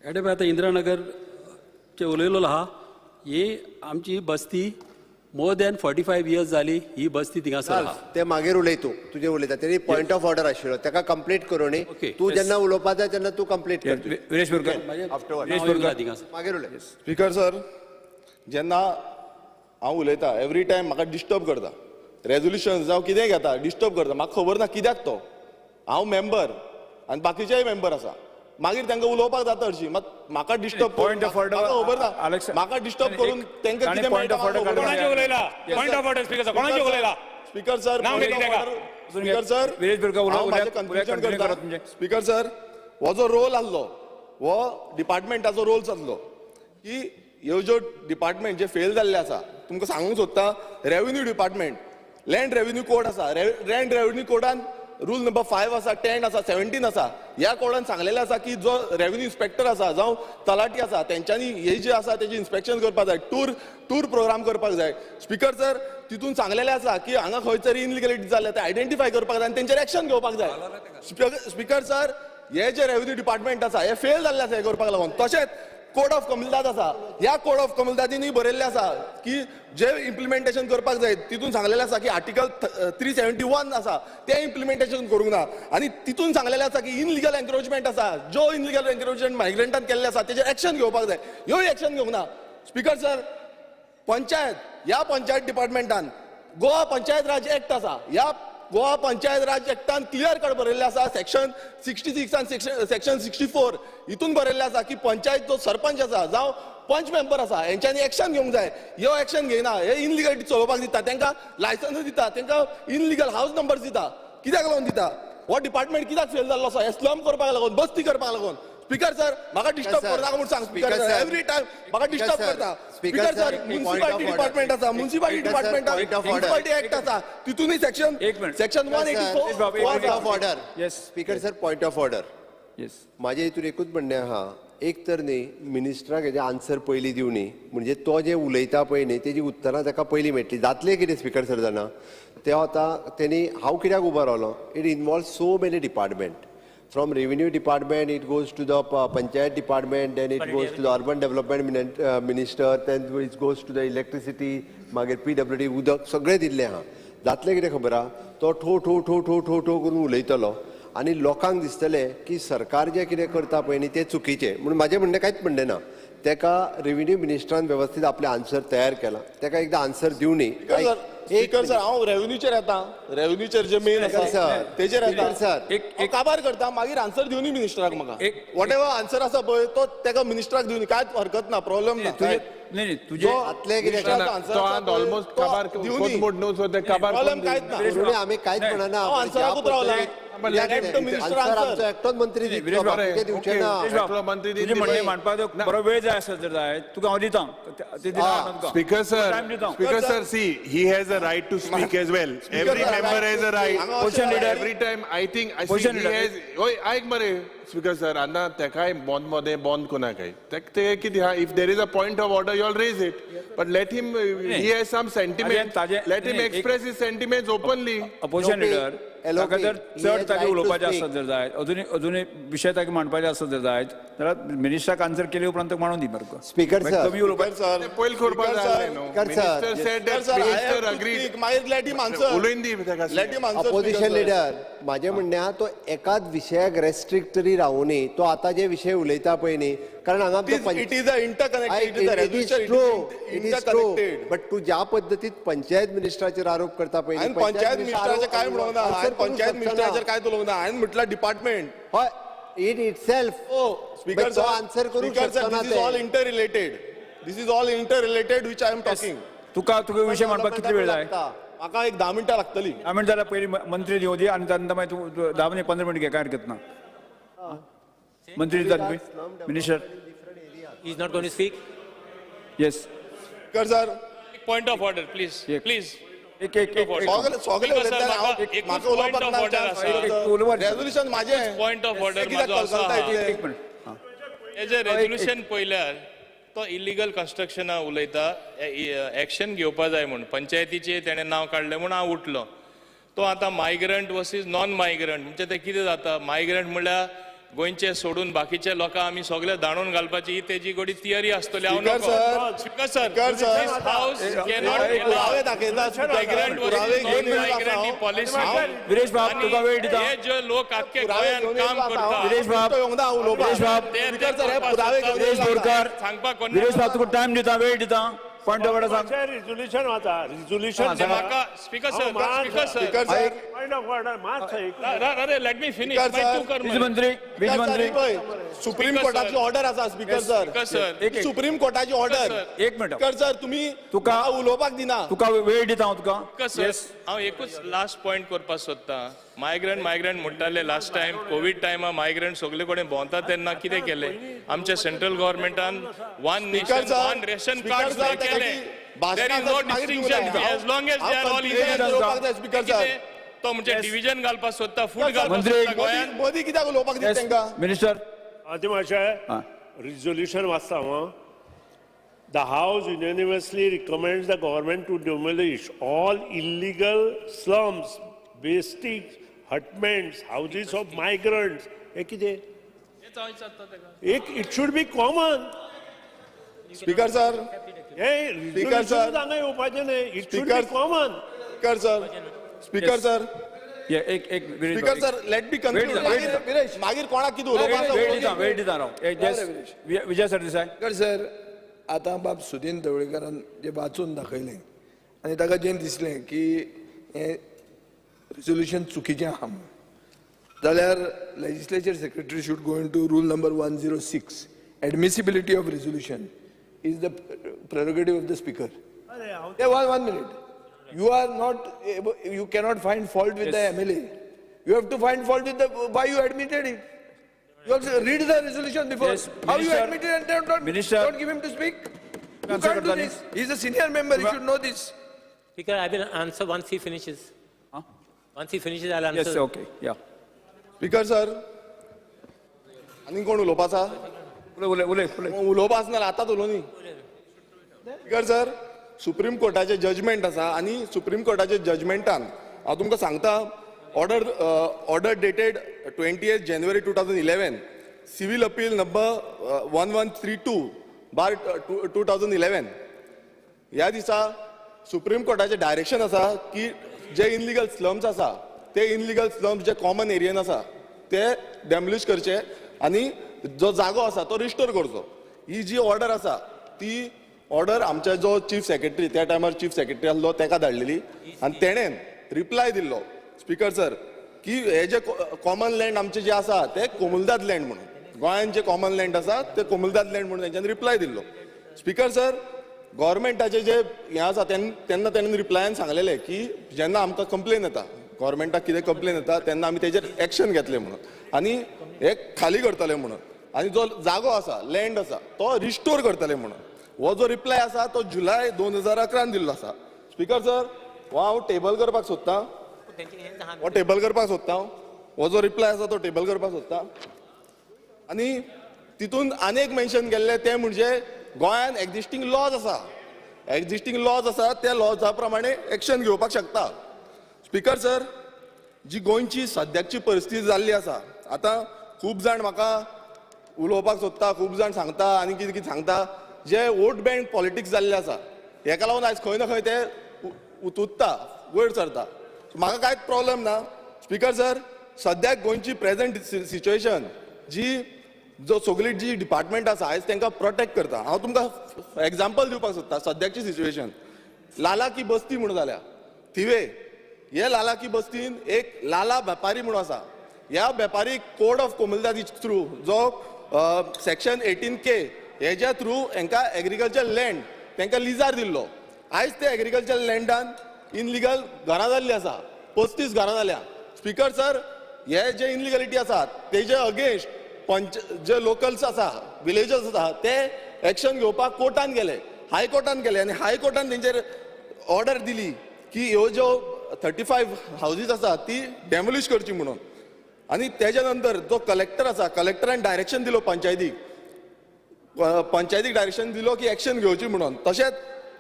एडे पळय आतां इंदिरानगरचे उलयलो आहा ही आमची बस्ती मोर दॅन 45 years जाली ही बस्ती थिंगासर आहा ते मागीर उलयतू तुझे उलयता तेणी पॉयंट ऑफ ऑर्डर आशिल्लो तेका कंप्लीट करूं न्ही Okay, तू yes. जेन्ना उलोवपा जाय तेन्ना तू कंप्लीट कर विरेश बोरकर. मागीर उलय स्पीकर सर जेन्ना हांव उलयतां एवरी टायम म्हाका डिस्टर्ब करता रेजोल्युशन जावं कितेंय घेता डिस्टर्ब करता म्हाका खबर ना कित्याक तो हांव मेंबर आनी बाकीचेय मेंबर आसा मागीर तांकां उलोवपाक जाता हरशीं मात म्हाका डिस्टर्ब Point of order, खबर ना Alex- म्हाका डिस्टर्ब करून तांकां ताणें कितें point of order मेळटा कोणाचे उलयला पॉइंट ऑफ ऑर्डर स्पीकर कोणाचे उलयला स्पीकर सर नाव कितें तेका? स्पीकर सर विरेश बोरकर हांव उलया म्हाजें कन्फ्युजन कंटिन्यू करता करात तुमचें. स्पीकर सर हो जो रोल आसलो हो डिपार्टमेंटाचो रोल आसलो की ह्यो ज्यो डिपार्टमेंट जे फेल जाल्ले आसा तुमकां सांगूंक सोदता revenue department land revenue code आसा लँड रेव्हेन्यू कोडान रूल नंबर 5 आसा 10 आसा 17 आसा ह्या कोडान सांगलेलें आसा की जो रेव्हेन्यू इन्स्पेक्टर आसा जावं तलाटी आसा तेंच्यांनी हे जे आसा तेजें इन्स्पेक्शन करपाक जाय टूर प्रोग्राम करपाक जाय स्पीकर सर तितून सांगलेलें आसा की हांगा खंयतरी इनलिगलिटी जाल्या ते आयडेंटिफाय करपाक जाय आनी तेंचेर एक्शन घेवपाक जाय स्पीकर सर हे जे रेव्हेन्यू डिपार्टमेंट आसा हे फेल जाल्ले आसा हे करपाक लागून तशेंच कोड ऑफ कमिलदाद आसा ह्या कोड ऑफ कमिलदादीनूय बरयल्लें आसा की जे इम्प्लिमेंटेशन करपाक जाय तितून सांगलेलें आसा की आर्टिकल 371 आसा ते इम्प्लिमेंटेशन करूंक ना आनी तितून सांगलेलें आसा की इनलिगल एन्क्रोचमेंट आसा जो इनलिगल एन्क्रोचमेंट मायग्रंटान केल्ले आसा तेजेर एक्शन घेवपाक जाय ह्योय एक्शन घेवंक ना स्पीकर सर पंचायत ह्या पंचायत डिपार्टमेंटान गोवा पंचायत राज एक्ट आसा ह्या गोवा पंचायत राज एक्टान क्लियर कट बरयल्लें आसा सेक्शन 66 आनी सेक्शन 64 हितून बरयल्लें आसा की पंचायत जो सरपंच आसा जावं पंच मेंबर आसा हेंच्यांनी एक्शन घेवंक जाय ह्यो एक्शन घेयना हे इनलिगलिटी चलोवपाक दिता तांकां लायसन्स दिता तांकां इनलिगल हाऊस नंबर्स दिता कित्याक लागून दिता हो डिपार्टमेंट कित्याक फेल जाल्लो आसा हे स्लम करपाक लागून बस्ती करपाक लागून स्पीकर सर म्हाका डिस्टर्ब करनाका म्हणून सांग स्पीकर सर एवरी टायम म्हाका डिस्टर्ब करता स्पीकर सर म्युनिसिपालिटी डिपार्टमेंट आसा म्युनिसिपालिटी डिपार्टमेंटान म्युनिसिपालिटी एक्ट आसा तितूनय section 184 point of order Yes. Speaker sir point of order yes माझ्या हितून एकूच म्हणणें आहा एक तर न्ही मिनिस्टराक हेजे आन्सर पयलीं दिवनी म्हणजे तो जे उलयता पळय न्ही तेजी उत्तरां ताका पयलीं मेळटली जातलें कितें स्पीकर सर जाणा ते आतां तेणी हांव कित्याक उबो रावलो it involve so many department from revenue department it goes to the panchayat department, then it goes to the urban development minister, then it goes to the electricity, मागीर PWD उदक सगळें दिल्लें आहा जातलें कितें खबर आहा तो ठो ठो ठो ठो ठो ठो करून उलयतलो आनी लोकांक दिसतलें की सरकार जें कितें करता पळय न्ही तें चुकीचें म्हणून म्हाजें म्हणणें कांयच म्हणणें ना तेका रेव्हेन्यू मिनिस्टरान वेवस्थीत आपलें आन्सर तयार केला तेका एकदां आन्सर दिवनी स्पीकर सर हांव रेव्हेन्यूचेर येता रेव्हेन्यूचेर जे मेन आसा तेजेर येता सर एक काबार करता मागीर आन्सर दिवनी मिनिस्टराक म्हाका वॉट एवर आन्सर आसा पळय तो तेका मिनिस्टराक दिवनी कांयच हरकत ना प्रॉब्लेम ना नाही तुझे ऑलमोस्ट काबार मोड नो सो ते काबार प्रॉब्लेम कांयच ना आम्ही कांयच म्हणना आन्सराकूच रावला आमचो एकटोच मंत्री दिवचे ना तुझे म्हणणे मांडपाक बरो वेळ जाय आसत जर जाय तुका हांव दितां ते दिना Speaker sir, see, he has a right to speak as well. Every member has a right. Position leader. Every time, I think he Position leader. has. Oi, ऐक मरे, Speaker sir, अन्ना तेकाय bond मध्ये bond कोणा काय. ते किती हा, if there is a point of order, you all raise it. But let him, he has some sentiment. Let him express his sentiments openly. Opposition leader ताका जर चड तागे उलोवपाचें आसत जर जायत अजूनय विशय ताका मांडपाचे आसत जर जायत जाल्यार मिनिस्टराक आन्सर केले उपरांत मांडून दी मरे स्पीकर सर कमी उलोवपाचें सर पयल करपाक जाय न्हू. Minister said that minister agreed. मागीर लेट हिम आन्सर उलोवन दी तेका. Let him answer opposition leader माझे म्हणणे हा तो एकाच विशयाक रेस्ट्रिक्ट तरी रावूं न्ही तो आता जे विषय उलयता पळय न्ही कारण हांगा it is a interconnected but तू ज्या पद्दतीत पंचायत मिनिस्टराचेर आरोप करता पळय हांवें पंचायत मिनिस्टराचेर काय म्हणूंक ना हांवें पंचायत मिनिस्टराचेर काय उलोवंक ना हांवें म्हटल्यार डिपार्टमेंट हय इन इटसेल्फ स्पीकर तो आन्सर करूंक शकता ना this is all interrelated this is all interrelated which I am talking तुका विशय मांडपाक कितले वेळ जाय म्हाका एक 10 मिनटां लागतली 10 मिनट जाल्यार पयलीं मंत्री येवं दी आनी नंतर मागीर तूं 10 मिनट 15 मिनट घे काय हरकत ना मंत्री जातवी minister He's not going to speak. Yes speaker sir point of order please एक- प्लीज एक एक एक सगळे उलयतना म्हाका उलोवपाक ना रेजोल्युशन माझे पॉइंट ऑफ ऑर्डर कित्याक कलकलता इतले एक मिनिट हे जे रेजोल्युशन पळयल्यार तो इलिगल कन्स्ट्रक्शना उलयता एक्शन घेवपा जाय म्हूण पंचायतीचे तेणें नांव काडलें म्हूण हांव उठलो तो आतां मायग्रंट वर्सीस नॉन मायग्रंट म्हणजे ते कितें जाता मायग्रंट म्हणल्यार गोंयचे सोडून बाकीचे लोकां आमी सगळे दाणून घालपाची ही तेजी गोडी तियरी आसतली हांव स्पीकर नको स्पीकर सर हाऊस पुरावे दाखयता मायग्रंट पुरावे घेवन मायग्रंट ही पॉलिसी विरेश बाब तुका वेळ दिता हे जे लोक आख्खे गोंयांत काम करता विरेश बाब विरेश बाब स्पीकर सर हे पुरावे घेवन विरेश बोरकार सांगपाक कोण विरेश बाब तुका टाइम दिता वेळ दिता पॉइंट ऑफ ऑर्डर सांग रिझोल्युशन वाचा रिझोल्युशन म्हाका speaker sir speaker sir speaker sir point of order मात अरे let me finish speaker sir, तू कर वीज मंत्री वीज मंत्री सुप्रीम कोर्टाची ऑर्डर आसा स्पीकर स्पीकर सर सर एक- सुप्रीम कोर्टाची ऑर्डर एक मिनिट स्पीकर सर तुम्ही तुका- म्हाका उलोवपाक दिना तुका वेळ दिता हांव तुका स्पीकर सर हांव एकूच लास्ट पॉइंट करपाक सोदतां मायग्रंट म्हणटाले लास्ट टायम कोविड टायमा मायग्रंट सगळे कडेन भोंवता तेन्ना कितें केलें आमच्या सेंट्रल गव्हर्मेंटान one nation sir, one ration speaker card sir, केले भाशणां देर इज नो मागीर डिस्टिंक्शन दिवया. As long as they are all उलोवपाक जाय स्पीकर सर तो म्हणजे डिव्हिजन घालपाक सोदता फूट घालपाक मंत्री, सोदता गोंयांत मोदी कित्याक उलोवपाक दिता तांकां मिनिस्टर आतां मातशें रिझोल्युशन वाचता हांव The House unanimously recommends the government to demolish all illegal slums, basic hutments, houses of migrants. हे कितें? It should be common. Speaker sir हे Speaker, sir. resolution हांगा येवपाचें न्हय. It should be Speaker. common. Speaker sir speaker sir ये एक Viresh speaker sir late बी conclude मागीर कोणाक कितें उलोवपाक वेळ दिता राव विजय सरदेसाय स्पीकर सर आतां बाब सुदीन ढवळीकरान जें वाचून दाखयलें आनी ताका जें दिसलें की हें रिझोल्युशन चुकीचें आहा म्हणून जाल्यार legislature secretary should go in to rule number 106 admissibility of resolution is the prerogative of the speaker one minute. You are not able, you cannot find fault with the MLA. You have to find fault with the why you admitted it. You have to read the resolution before. Yes, How you Minister. admitted and Minister. don't give him to speak. You Answer can't do Kardani. this. He's a senior member. He should know this. Speaker, I will answer once he finishes. Huh? Once he finishes, I'll answer. Yes okay या speaker sir आनी कोण उलोवपाचा उलय उलय उलय उलय उलोवपा आसना आतांच उलोवनी speaker sir supreme कोर्टाचे judgement आसा आनी सुप्रीम कोर्टाचे जजमेंटान हांव तुमकां सांगता order dated 28 January 2011 civil appeal number 1132/2011 ह्या दिसा सुप्रीम कोर्टाचे डायरेक्शन आसा की जे इनलिगल स्लम्स आसा ते इनलिगल स्लम्स जे कॉमन एरियन आसा ते डॅमोलिश करचे आनी जो जागो आसा तो रिस्टोर करचो ही जी ऑर्डर आसा ती ऑर्डर आमच्या जो चीफ सेक्रेटरी त्या टायमार चीफ सेक्रेटरी आसलो ताका धाडलेली आनी तेणेन रिप्लाय दिल्लो स्पीकर सर की हे जे कॉमन लँड आमचे जे आसा ते कोमुलदाद लँड म्हणून गोंयांत जे कॉमन लँड आसा ते कोमुलदाद लँड म्हणून तेंच्यांनी रिप्लाय दिल्लो स्पीकर सर गव्हर्मेंटाचे जे हें आसा तेन्ना तेणेन रिप्लायान सांगलेलें की जेन्ना आमकां कंप्लेन येता गव्हर्मेंटाक कितें कंप्लेन येता तेन्ना आमी तेजेर एक्शन घेतलें म्हणून आनी हे खाली करतले म्हणून आनी जो जागो आसा लँड आसा तो रिस्टोर करतले म्हणून हो जो रिप्लाय आसा तो जुलय 2011 दिल्लो आसा स्पीकर सर हो हांव टेबल करपाक सोदतां हो टेबल करपाक सोदतां हो जो रिप्लाय आसा तो टेबल करपाक सोदतां आनी तितून आनेक मेन्शन केल्लें तें म्हणजे गोंयांत एक्झिस्टींग लॉज आसा त्या लॉजा प्रमाणे एक्शन घेवपाक शकता स्पीकर सर जी गोंयची सद्याची परिस्थिती जाल्ली आसा आतां खूब जाण म्हाका उलोवपाक सोदता खूब जाण सांगता आनी कितें कितें सांगता जे वोट बँक पॉलिटिक्स जाल्ले आसा हेका लागून आयज खंय ना खंय ते उतुत्ता वयर सरता म्हाका कांयच प्रॉब्लेम ना स्पीकर सर सद्याक गोंयची प्रेझेंट सिच्युएशन जी जो सगळी जी डिपार्टमेंट आसा आयज तांकां प्रोटेक्ट करता हांव तुमकां एग्जाम्पल दिवपाक सोदता सद्याची सिच्युएशन लाला की बस्ती म्हणून जाल्या थिवे हे लाला की बस्तीन एक लाला वेपारी म्हणून आसा ह्या वेपारीक कोड ऑफ कोमुलदादी थ्रू जो सेक्शन 18K हेच्या थ्रू हांकां एग्रीकल्चर लँड तांकां लिजार दिल्लो आयज ते एग्रीकल्चर लँडान इनलिगल घरां जाल्लीं आसा 35 घरां जाल्या स्पीकर सर हे जे इनलिगलिटी आसात तेजे अगेन्स्ट जे लोकल्स आसा विलेजर्स आसा ते एक्शन घेवपाक कोर्टान गेले, हायकोर्टान गेले आनी हायकोर्टान तेंचेर ऑर्डर दिली की ह्यो ज्यो 35 हाऊजीस आसा ती डेमोलिश करची म्हणून. आनी तेज्या नंतर जो कलेक्टर आसा कलेक्टरान डायरेक्शन दिलो पंचायतीक डायरेक्शन दिलो की एक्शन घेवची म्हणून. तशेंच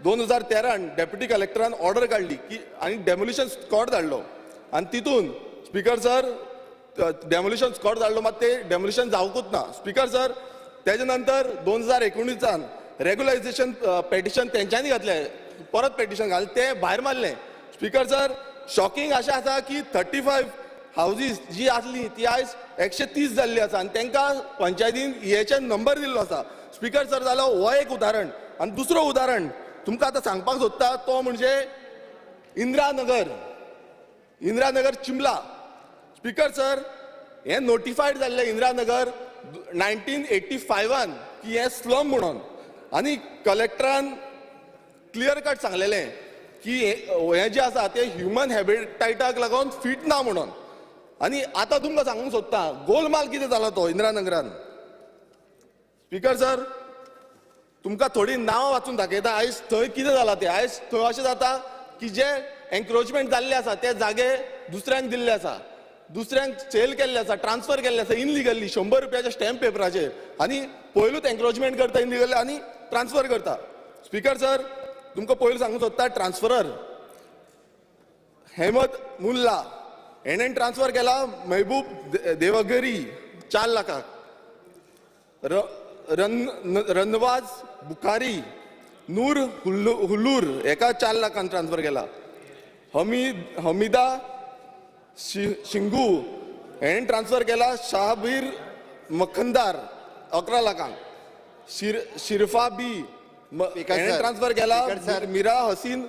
2013 डेप्युटी कलेक्टरान ऑर्डर काडली की आनी डेमोलिशन स्कॉड धाडलो आनी तितून स्पीकर सर डेमोलिशन स्कॉड धाडलो मात ते डेमोलिशन जावंकूच ना. स्पीकर सर तेज्या नंतर 2019 रेग्युलायझेशन पेटिशन तेंच्यांनी घातले, परत पेटिशन घातलें ते भायर मारलें. स्पीकर सर शॉकिंग अशें आसा की 35 हाऊजीस जी आसली ती आयज 130 जाल्ली आसा आनी तांकां पंचायतीन EHN नंबर दिल्लो आसा. स्पीकर सर जालो हो एक उदाहरण. आनी दुसरो उदाहरण तुमकां आतां सांगपाक सोदता तो म्हणजे इंदिरानगर चिंबला. स्पीकर सर हे नोटिफायड जाल्ले इंदिरानगर 1985 की हे स्लम म्हणून आनी कलेक्टरान क्लियर कट सांगलेलें की हे जे आसा ते ह्युमन हॅबिटायटाक लागून फिट ना म्हणून. आनी आतां तुमकां सांगूंक सोदता गोलमाल कितें जालो तो इंदिरानगरान. स्पीकर सर तुमकां थोडी नांवां वाचून दाखयता आयज थंय कितें जालां तें. आयज थंय अशें जाता की जे एन्क्रोचमेंट जाल्ले आसा ते जागे दुसऱ्यांक दिल्ले आसा, दुसऱ्यांक सेल केल्ले आसा, ट्रान्सफर केल्ले आसा इनलिगली 100 रुपयाच्या स्टॅम्प पेपराचेर आनी पयलूच एन्क्रोचमेंट करता इनलिगली आनी ट्रान्सफर करता. स्पीकर सर तुमकां पयलीं सांगूंक सोदता ट्रान्सफरर हेमत मुल्ला हेणेन ट्रान्सफर केला महबूब देवगरी 4 लाखाक, रनवाज बुखारी नूर हुल्लूर एका 4 लाखान ट्रान्सफर केला. हमीदा शिंगू हेणेन ट्रान्सफर केला शाहबीर मखंदार 11 लाखांक. शिरफा बी हेणेन ट्रान्सफर केला मीरा हसीन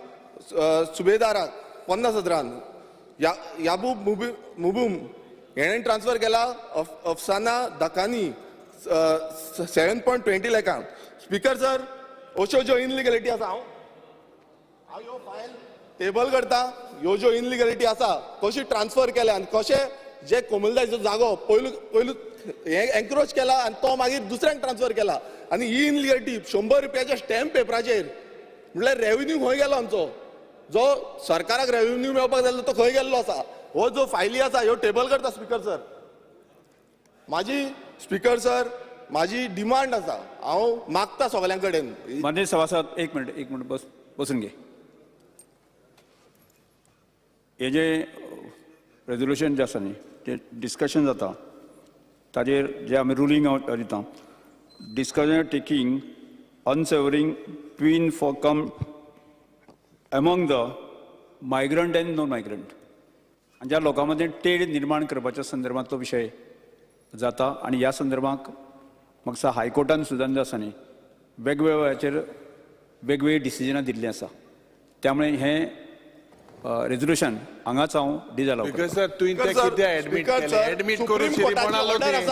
सुबेदाराक 50,000. याबूब मुबूम हेणेन ट्रान्सफर केला अफसाना दकानी 7.20 लाखांक. स्पीकर सर अश्यो ज्यो इनलिगलिटी आसा हांव ह्यो फायल टेबल करता. ह्यो ज्यो इनलिगलिटी आसा कशी ट्रान्सफर केल्या आनी कशें जे कोमुलदायचो जागो पयलू हे एन्क्रोच केला आनी तो मागीर दुसऱ्यांक ट्रान्सफर केला आनी ही इनलिगलिटी 100 रुपयाच्या स्टॅम्प पेपराचेर म्हणल्यार रेव्हेन्यू खंय गेलो आमचो जो सरकाराक रेव्हेन्यू मेळपाक जाय तो खंय गेल्लो आसा. हो जो फायली आसा ह्यो टेबल करता. स्पीकर सर म्हाजी डिमांड आसा हांव मागता सगळ्यां कडेन. मान्य सभासद एक मिनिट बसून घे. हे जे रेजोल्युशन जे आसा न्ही ते डिस्कशन जाता ताजेर जे आमी रुलींग दिता डिस्कशन टेकिंग अनसेवरिंग ट्वीन for come among the migrant and non migrant आनी ज्या लोकां मदें तेड निर्माण करपाच्या संदर्भात तो विशय जाता. आनी ह्या संदर्भात म्हाका दिसता हायकोर्टान सुद्दां जे आसा न्ही वेगवेगळ्या वेळाचेर वेगवेगळी डिसिजनां दिल्लीं आसा. त्यामुळे हें रेजोल्युशन हांगाच हांव डिजालव करतां. सर तुवें तें कितें एडमीट केलें एडमीट करून कोणालो तें.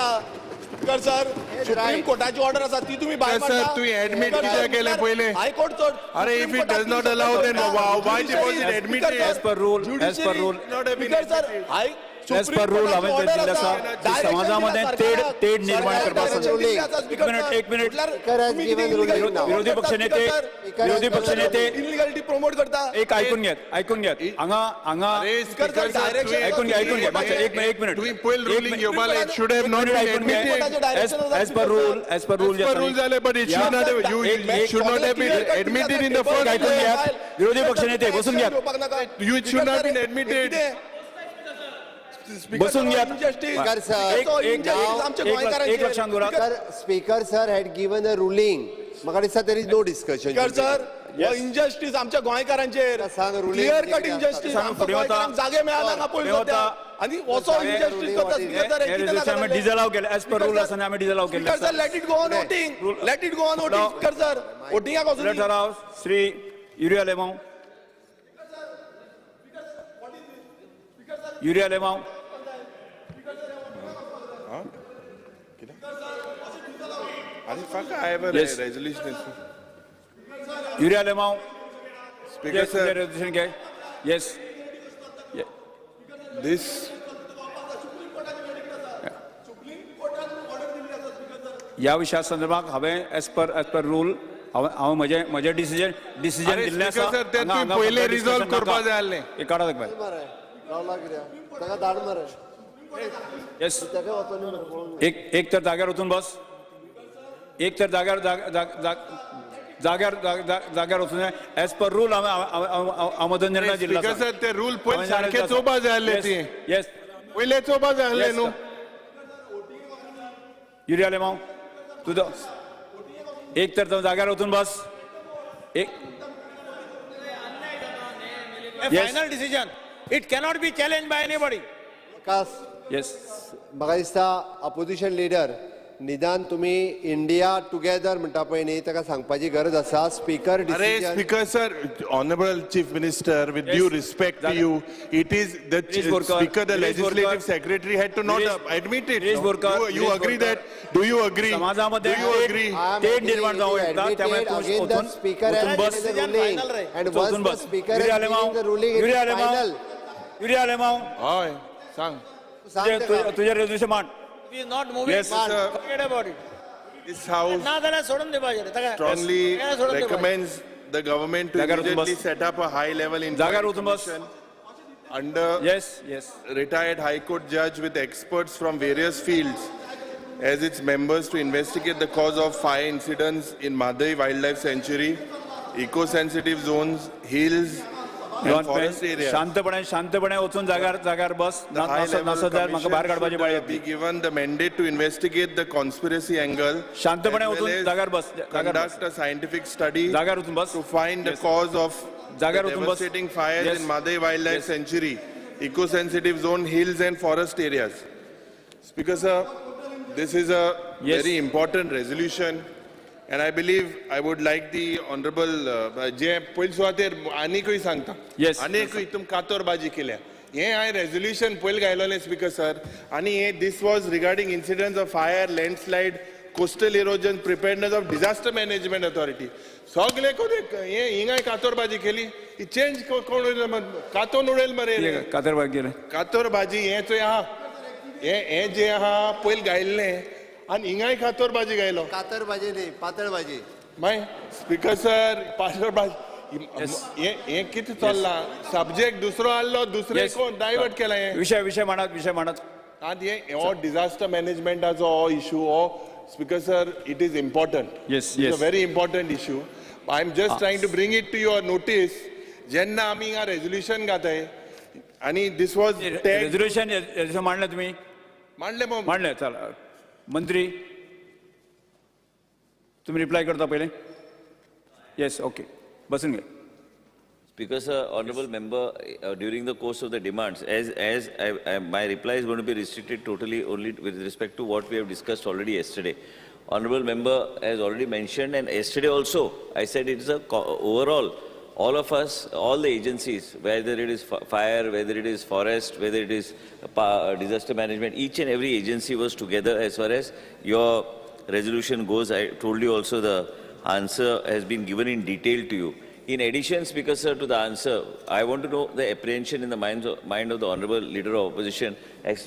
स्पीकर सर सुप्रीम कोर्टाची ऑर्डर आसा ती तुम्ही भायर सर तुवें एडमीट कित्याक केलें पयलें. हायकोर्ट अरे if it does not allow then why deposit admitted as per rule speaker sir as per rule हांवें तें दिल्लें आसा की समाजामध्ये तेड निर्माण करपाक. एक मिनिट विरोधी पक्ष नेते इनलिगलिटी प्रमोट करता. एक ऐकून घेत हांगा ऐकून घे मातशें एक मिनिट तुवें पयलीं रुलींग घेवपाक लायक should have not been admitted as per rule जालें but it should not have been admitted in the first. ऐकून घ्या विरोधी पक्ष नेते बसून घ्या you should not been admitted. बसून घ्या. एक लक्षात दवरा. Speaker sir had given a ruling म्हाका दिसता there is no discussion. Speaker sir हो इनजस्टीस आमच्या गोंयकारांचेर क्लियर कट इनजस्टीस जागे मेळना का पयलीं आनी असो इनजस्टीस करता. स्पीकर सर डिजलाव केले एज पर रूल आसा आमी डिजलाव केले. Speaker sir let it go on voting speaker sir वोटिंगाक वचून लेट अलाव Shri Yuri Alemao I have a resolution. Yuria Lemau. Speaker Yes, sir. resolution. Yes. This. ह्या विशया संदर्भात हांवें एज पर रूल हांव म्हजे डिसिजन अरे, दिल्लें Speaker आसा. sir, ते तुम्ही पहिले resolve करपा जाय आसलें. एक काडा दाखय. रावला कित्याक ताका धाड मरे येस, ताका वचोनी मरे पळोवन एक तर जाग्यार वचून बस. एक तर जाग्यार वचून एज पर रूल हांवें निर्णय दिल्लो Speaker आसा. sir, ते रूल पहिले सारखे चोवपा जाय आसले ती. येस, पहिले चोवपा जाय आसले न्हू. युरिया लेमाव तुझं एक तर जाग्यार वचून बस. एक final decision it cannot be challenge by anybody. कास येस, म्हाका दिसता अपोजिशन लिडर निदान तुम्ही इंडिया टुगेदर म्हणटा पळय न्ही ताका सांगपाची गरज आसा. स्पीकर अरे, decision Speaker sir, Honorable Chief Minister, with due respect to you, it is the Speaker, the Legislative Secretary had to not admit it. You agree that? Do you agree? समाजामध्ये Do you agree? तेढ निर्माण जाऊ शकता. त्यामुळे तू speaker वचून बस. and once वचून the बस. speaker Yuri has Alemao given the ruling it is final. Yuri Alemao हय, सांग. तुझे रेझोल्युशन मांड. We is not moving. Yes, forget about it. This House ना जाल्यार सोडून दिवपाचें. strongly recommends the government to जाग्यार वचून immediately bus. set up a high-level जाग्यार inquiry वचून बस. commission under Yes. retired High Court judge with experts from various fields as its members to investigate the cause of fire incidents in Madai Wildlife Sanctuary, eco-sensitive zones, hills, and forest areas. शांतपणे वचून जाग्यार बस. The high-level नासत जाल्यार म्हाका भायर commission काडपाची पाळी should be येतली. given the mandate to investigate the conspiracy angle, शांतपणे as well वचून as जाग्यार बस. conduct a scientific study जाग्यार वचून बस. to find the cause of the जाग्यार वचून बस. devastating fires Yes. in Madai Wildlife Sanctuary, eco-sensitive zone, hills and forest areas. Speaker sir, this is a very important resolution, and I believe I would like the honorable जे पयली सुवातेर आनीकूय सांगता. Yes. आनीकूय तुम कातोरबाजी केल्या. हे हांवें रेजोल्युशन पयलीं घायलोलें स्पीकर सर, आनी हे this was regarding incidents of fire, landslide, coastal erosion, preparedness of disaster management authority. सगळे कोणी हे हिंगाय कातोरबाजी केली. ही चेंज कोण उडयलं? कातोन उडयल मरे. कातर गेले. कातोरबाजी हे चोय आहा, हे जे आहा पयलीं घायल्लें आनी हिंगाय कातोरबाजी घायलो. कातरबाजी न्ही पातळबाजी. माय स्पीकर सर, कातोरबाजी हे कितें चल्लां? सब्जेक्ट दुसरो आहलो, दुसरे कोण डायवर्ट केला हे. विषय मांडात. आनी हे हो डिझास्टर मॅनेजमेंटाचो हो इशू हो speaker sir, it is important. Yes. It's a very important issue. I'm just trying to bring it to your notice. जेन्ना आमी हिंगा रेजोल्युशन घाताय आनी दिस वॉज रेझोल्युशन मांडलं तुम्ही. मांडले चला. मंत्री तुम्ही रिप्लाय करता पहिले. येस, ओके, बसून घे. Speaker sir, honourable member, during the course of the demands, as my reply is going to be restricted totally only with respect to what we have discussed already yesterday. Honourable member has already mentioned, and yesterday also I said it is a overall, all of us, all the agencies, whether it is fire, whether it is forest, whether it is disaster management, each and every agency was together as far as your resolution goes. I told you also the answer has been given in detail to you. In addition, Speaker sir, to the answer, I want to know the apprehension in the mind of the Honourable Leader of Opposition as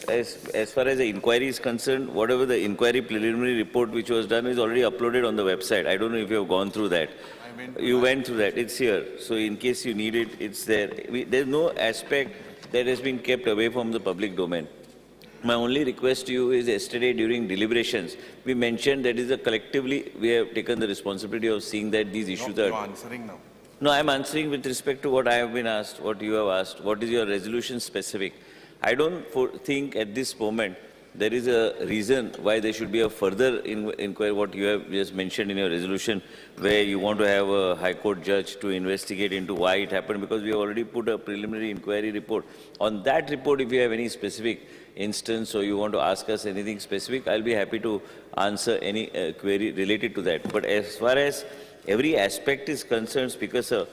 far as the inquiry is concerned. Whatever the inquiry preliminary report which was done is already uploaded on the website. I don't know if you have gone through that. You went through that. It's here. So in case you need it, it's there. There's no aspect that has been kept away from the public domain. My only request to you is yesterday during deliberations, we mentioned that is a collectively, we have taken the responsibility of seeing that these issues are... You're answering now. No, I'm answering with respect to what I have been asked, what you have asked. What is your resolution specific? I don't think at this moment there is a reason why there should be a further inquiry, what you have just mentioned in your resolution, where you want to have a High Court judge to investigate into why it happened, because we have already put a preliminary inquiry report. On that report, if you have any specific instance or you want to ask us anything specific, I'll be happy to answer any query related to that. But as far as every aspect is concerned, Speaker sir,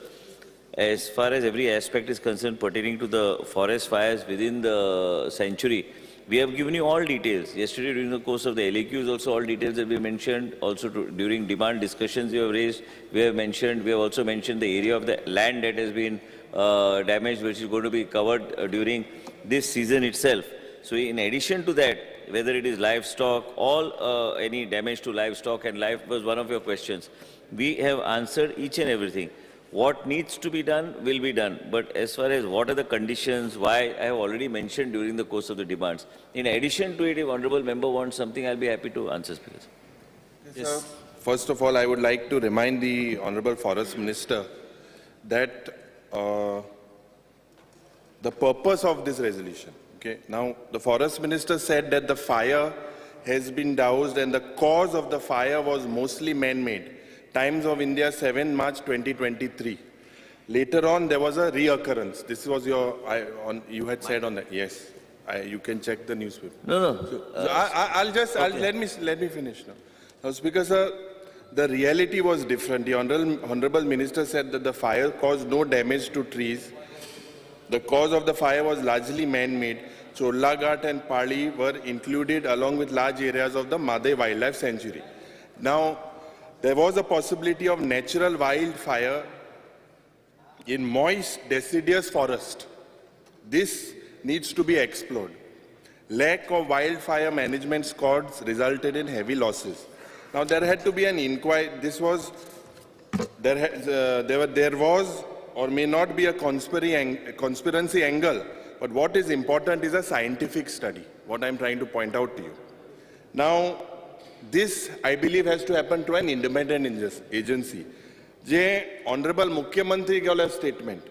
as far as every aspect is concerned pertaining to the forest fires within the sanctuary, we have given you all details. Yesterday during the course of the LAQs also all details that we mentioned. Also during demand discussions you have raised, we have also mentioned the area of the land that has been damaged, which is going to be covered during this season itself. So in addition to that, whether it is livestock, all any damage to livestock and life was one of your questions. We have answered each and everything. What needs to be done will be done. But as far as what are the conditions, why, I have already mentioned during the course of the demands. In addition to it, if honourable member wants something, I'll be happy to answer, Speaker. Yes, sir. First of all, I would like to remind the Honourable Forest Minister that the purpose of this resolution. Okay. Now, the Forest Minister said that the fire has been doused and the cause of the fire was mostly man-made. Times of India, 7 March 2023. Later on, there was a reoccurrence. This was your, you had said on that. Yes, you can check the newspaper. No. Let me finish now. Now, Speaker, sir, the reality was different. The Honourable Minister said that the fire caused no damage to trees. The cause of the fire was largely man-made. Cholaghat and Pali were included along with large areas of the Madhe Wildlife Sanctuary. Now, there was a possibility of natural wildfire in moist deciduous forest. This needs to be explored. Lack of wildfire management squads resulted in heavy losses. Now there had to be an inquiry. This was there was or may not be a conspiracy angle, but what is important is a scientific study. What I'm trying to point out to you. Now, this, I believe, has to happen to an independent agency. The Honorable Mukhyamantri gave a statement.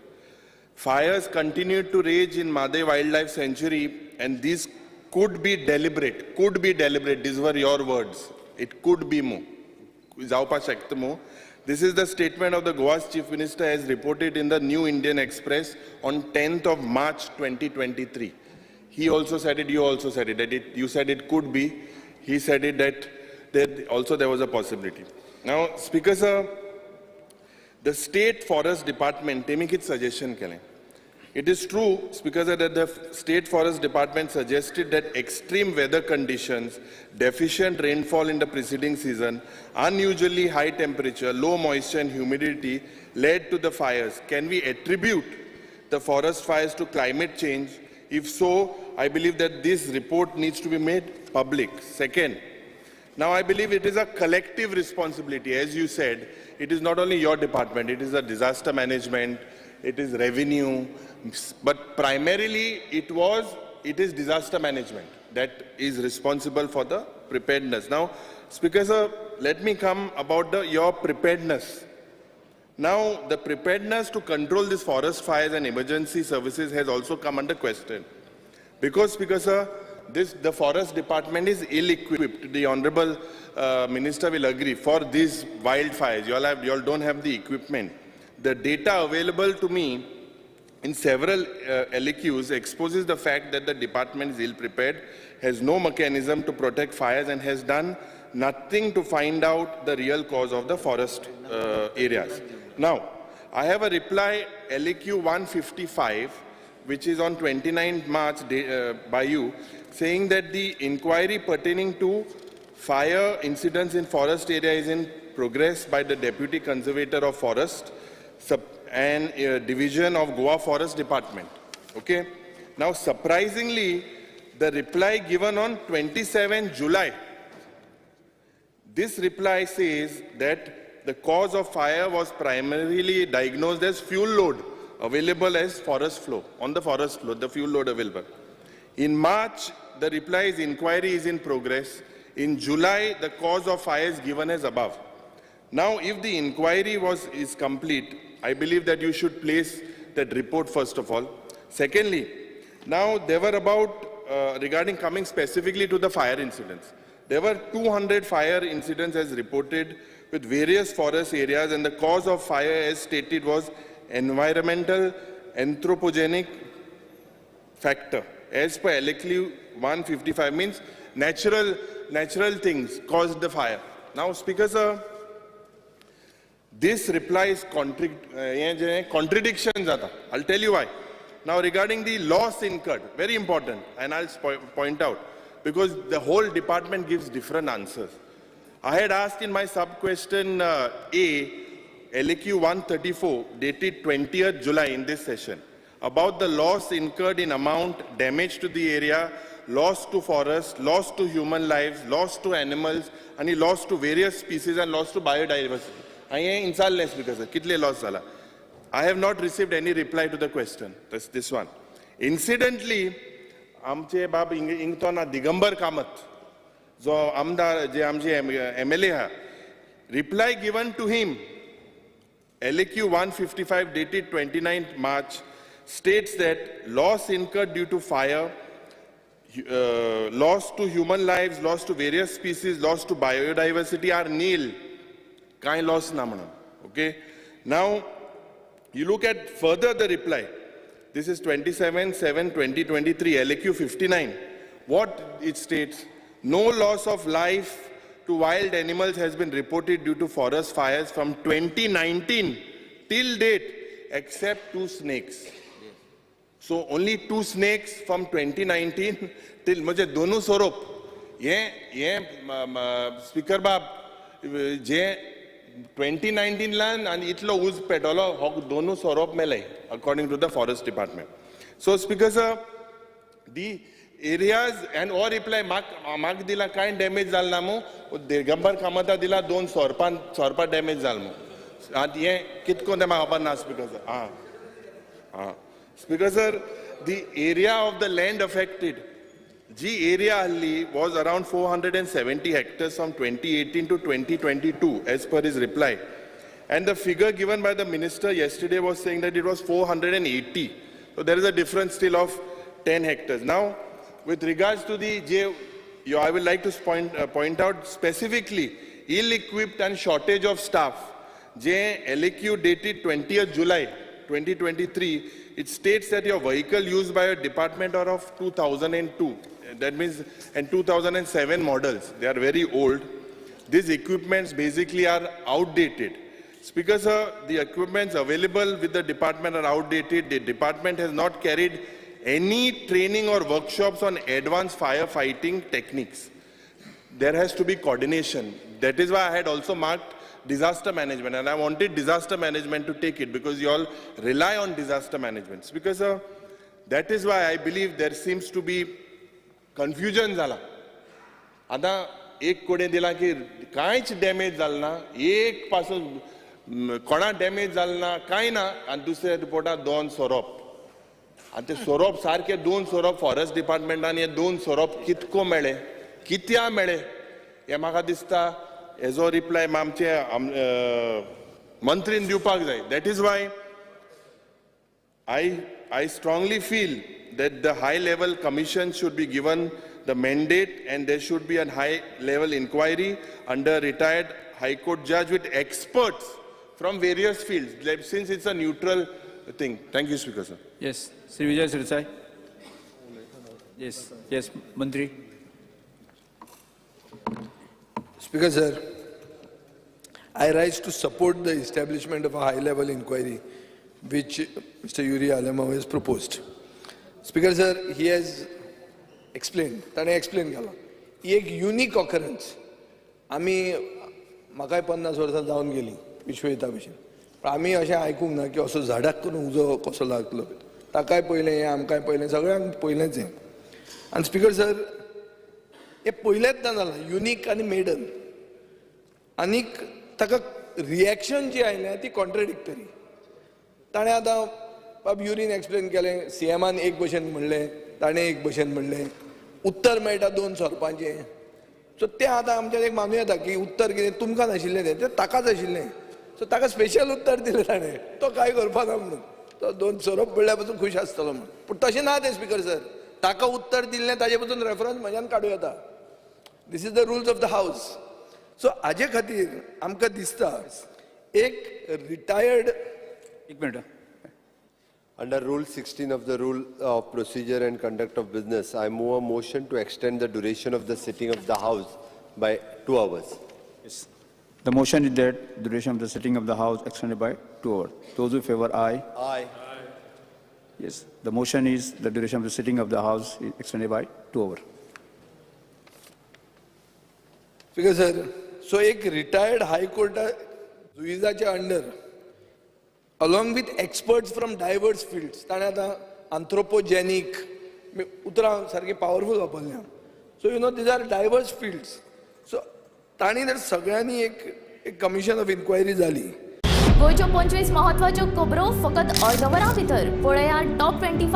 Fires continued to rage in Madhe Wildlife Sanctuary, and these could be deliberate. These were your words. It could be more. This is the statement of the Goa's Chief Minister as reported in the New Indian Express on 10th of March 2023. He also said it, you also said it, you said it could be. He said it that also there was a possibility. Now, Speaker sir, the State Forest Department, take its suggestion. It is true, Speaker sir, that the State Forest Department suggested that extreme weather conditions, deficient rainfall in the preceding season, unusually high temperature, low moisture and humidity led to the fires. Can we attribute the forest fires to climate change? If so, I believe that this report needs to be made public. Second, now I believe it is a collective responsibility. As you said, it is not only your department, it is a disaster management, it is revenue, but primarily it is disaster management that is responsible for the preparedness. Now, Speaker sir, let me come about your preparedness. Now, the preparedness to control these forest fires and emergency services has also come under question. Because, Speaker sir, the forest department is ill-equipped. The Honourable Minister will agree for these wildfires. You all don't have the equipment. The data available to me in several LEQs exposes the fact that the department is ill-prepared, has no mechanism to protect fires and has done nothing to find out the real cause of the forest areas. Now, I have a reply LEQ 155, which is on 29th March by you, saying that the inquiry pertaining to fire incidents in forest area is in progress by the Deputy Conservator of Forest and Division of Goa Forest Department. Okay. Now, surprisingly, the reply given on 27 July, this reply says that the cause of fire was primarily diagnosed as fuel load available as forest flow, on the forest floor, the fuel load available. In March, the reply is inquiry is in progress. In July, the cause of fire is given as above. Now, if the inquiry is complete, I believe that you should place that report first of all. Secondly, now there were about, regarding coming specifically to the fire incidents, there were 200 fire incidents as reported with various forest areas, and the cause of fire as stated was environmental anthropogenic factor. As per LEQ 155 means natural things caused the fire. Now, Speaker sir, this reply is contradictions. I'll tell you why. Now, regarding the loss incurred, very important, and I'll point out, because the whole department gives different answers. I had asked in my sub-question A, LEQ 134, dated 20th July in this session, about the loss incurred in amount damage to the area loss to forests, loss to human lives, loss to animals, and loss to various species and loss to biodiversity. I Speaker sir, kitle loss zala. I have not received any reply to the question. That's this one. Incidentally, आमचे बाब इंगतो ना दिगंबर कामत जो आमदार जे आमचे MLA हा, reply given to him LAQ 155 dated 29th March states that loss incurred due to fire, loss to human lives, loss to various species, loss to biodiversity are nil. Kai loss namana. Okay. Now you look at further the reply. This is 27/7/2023 LAQ 59. What it states: no loss of life to wild animals has been reported due to forest fires from 2019 till date, except 2 snakes. So only 2 snakes from 2019 till मुझे दोनों स्वरूप ये speaker बाब जे 2019 ला आणि इतलो ऊज पेटवलो हो दोनों स्वरूप मेले according to the forest department. So speaker sir, the areas and or reply माग दिला काय डॅमेज झाला मो दिगंबर कामता दिला 2 सोरपा डॅमेज झाला मो आत ये कितको ते म्हाका खबर ना speaker sir Speaker sir, the area of the land affected, G area halli was around 470 hectares from 2018 to 2022 as per his reply. And the figure given by the minister yesterday was saying that it was 480. So there is a difference still of 10 hectares. Now, with regards to the I would like to point out specifically ill-equipped and shortage of staff. LAQ dated 20th July 2023, it states that your vehicle used by your department are of 2002. That means, and 2007 models. They are very old. These equipments basically are outdated. Speaker sir, the equipments available with the department are outdated. The department has not carried any training or workshops on advanced firefighting techniques. There has to be coordination. That is why I had also marked disaster management, and I wanted disaster management to take it because you all rely on disaster management. Because that is why I believe there seems to be confusion zala. Ada एक कोडे दिला की कांयच damage जाल ना, एक पासून कोणा डॅमेज जाल ना, कांय ना, आणि दुसऱ्या रिपोर्टात 2 सोरोप. आणि ते सोरोप सारखे 2 सोरोप फॉरेस्ट डिपार्टमेंटान हे 2 सोरोप कितको मेळे, कित्या मेळे, हे म्हाका दिसता हेजो रिप्लाय आमचे मंत्रीन दिवपाक जाय. That is why I strongly feel that the high-level commission should be given the mandate and there should be a high-level inquiry under a retired High Court judge with experts from various fields, since it's a neutral thing. Thank you, Speaker, sir. Yes, Sri Vijay Sirsai. Yes, Mantri. Speaker sir, I rise to support the establishment of a high-level inquiry which Mr. Yuri Alamov has proposed. Speaker sir, he has explained, ताणे explain केला. ही एक unique occurrence. आमी म्हाकाय 50 वर्सां जावन गेली विश्वहिता भशेन. पण आमी अशें आयकूंक ना की असो झाडाक करून उजो कसो लागलो. ताकाय पयलें हें आमकाय पयलें सगळ्यांक पयलेंच हें. आनी स्पीकर सर, हे पयलेंच ना जालां युनिक आनी मेडन. आनीक ताका रिएक्शन जी आयल्या ती कॉन्ट्रडिक्टरी. ताणें आतां बाब युरीन एक्सप्लेन केलें, सीएमान एक भशेन म्हणलें, ताणें एक भशेन म्हणलें, उत्तर मेळटा 2 सोरपांचें. सो तें आतां आमच्यान एक मानूं येता की उत्तर कितें तुमकां नाशिल्लें तें ताकाच आशिल्लें. सो ताका स्पेशल उत्तर दिलें ताणें, तो कांय करपा ना म्हणून. तो 2 सोरोप पडल्या पासून खूश आसतलो म्हणून. पूण तशें ना तें स्पीकर सर. ताका उत्तर दिल्लें ताजे पासून रेफरन्स म्हज्यान काडूं येता. This is the rules of the house. So हाजे खातीर आमकां दिसता एक रिटायर्ड. एक minute. Under Rule 16 of the Rule of Procedure and Conduct of Business, I move a motion to extend the duration of the sitting of the House by 2 hours. Yes. The motion is that the duration of the sitting of the House extended by 2 hours. Those who favor aye. Aye. Yes. The motion is the duration of the sitting of the House is extended by 2 hours. Speaker sir, so एक retired High Court जुईजाच्या under along with experts from diverse fields, ताणे आतां anthropogenic उतरां सारकी powerful वापरल्या. So you know these are diverse fields. So तांणी जर सगळ्यांनी एक कमिशन ऑफ इन्क्वायरी जाली. गोंयच्यो 25 म्हत्वाच्यो खबरो फकत अर्दवरा भितर. पळया टॉप 25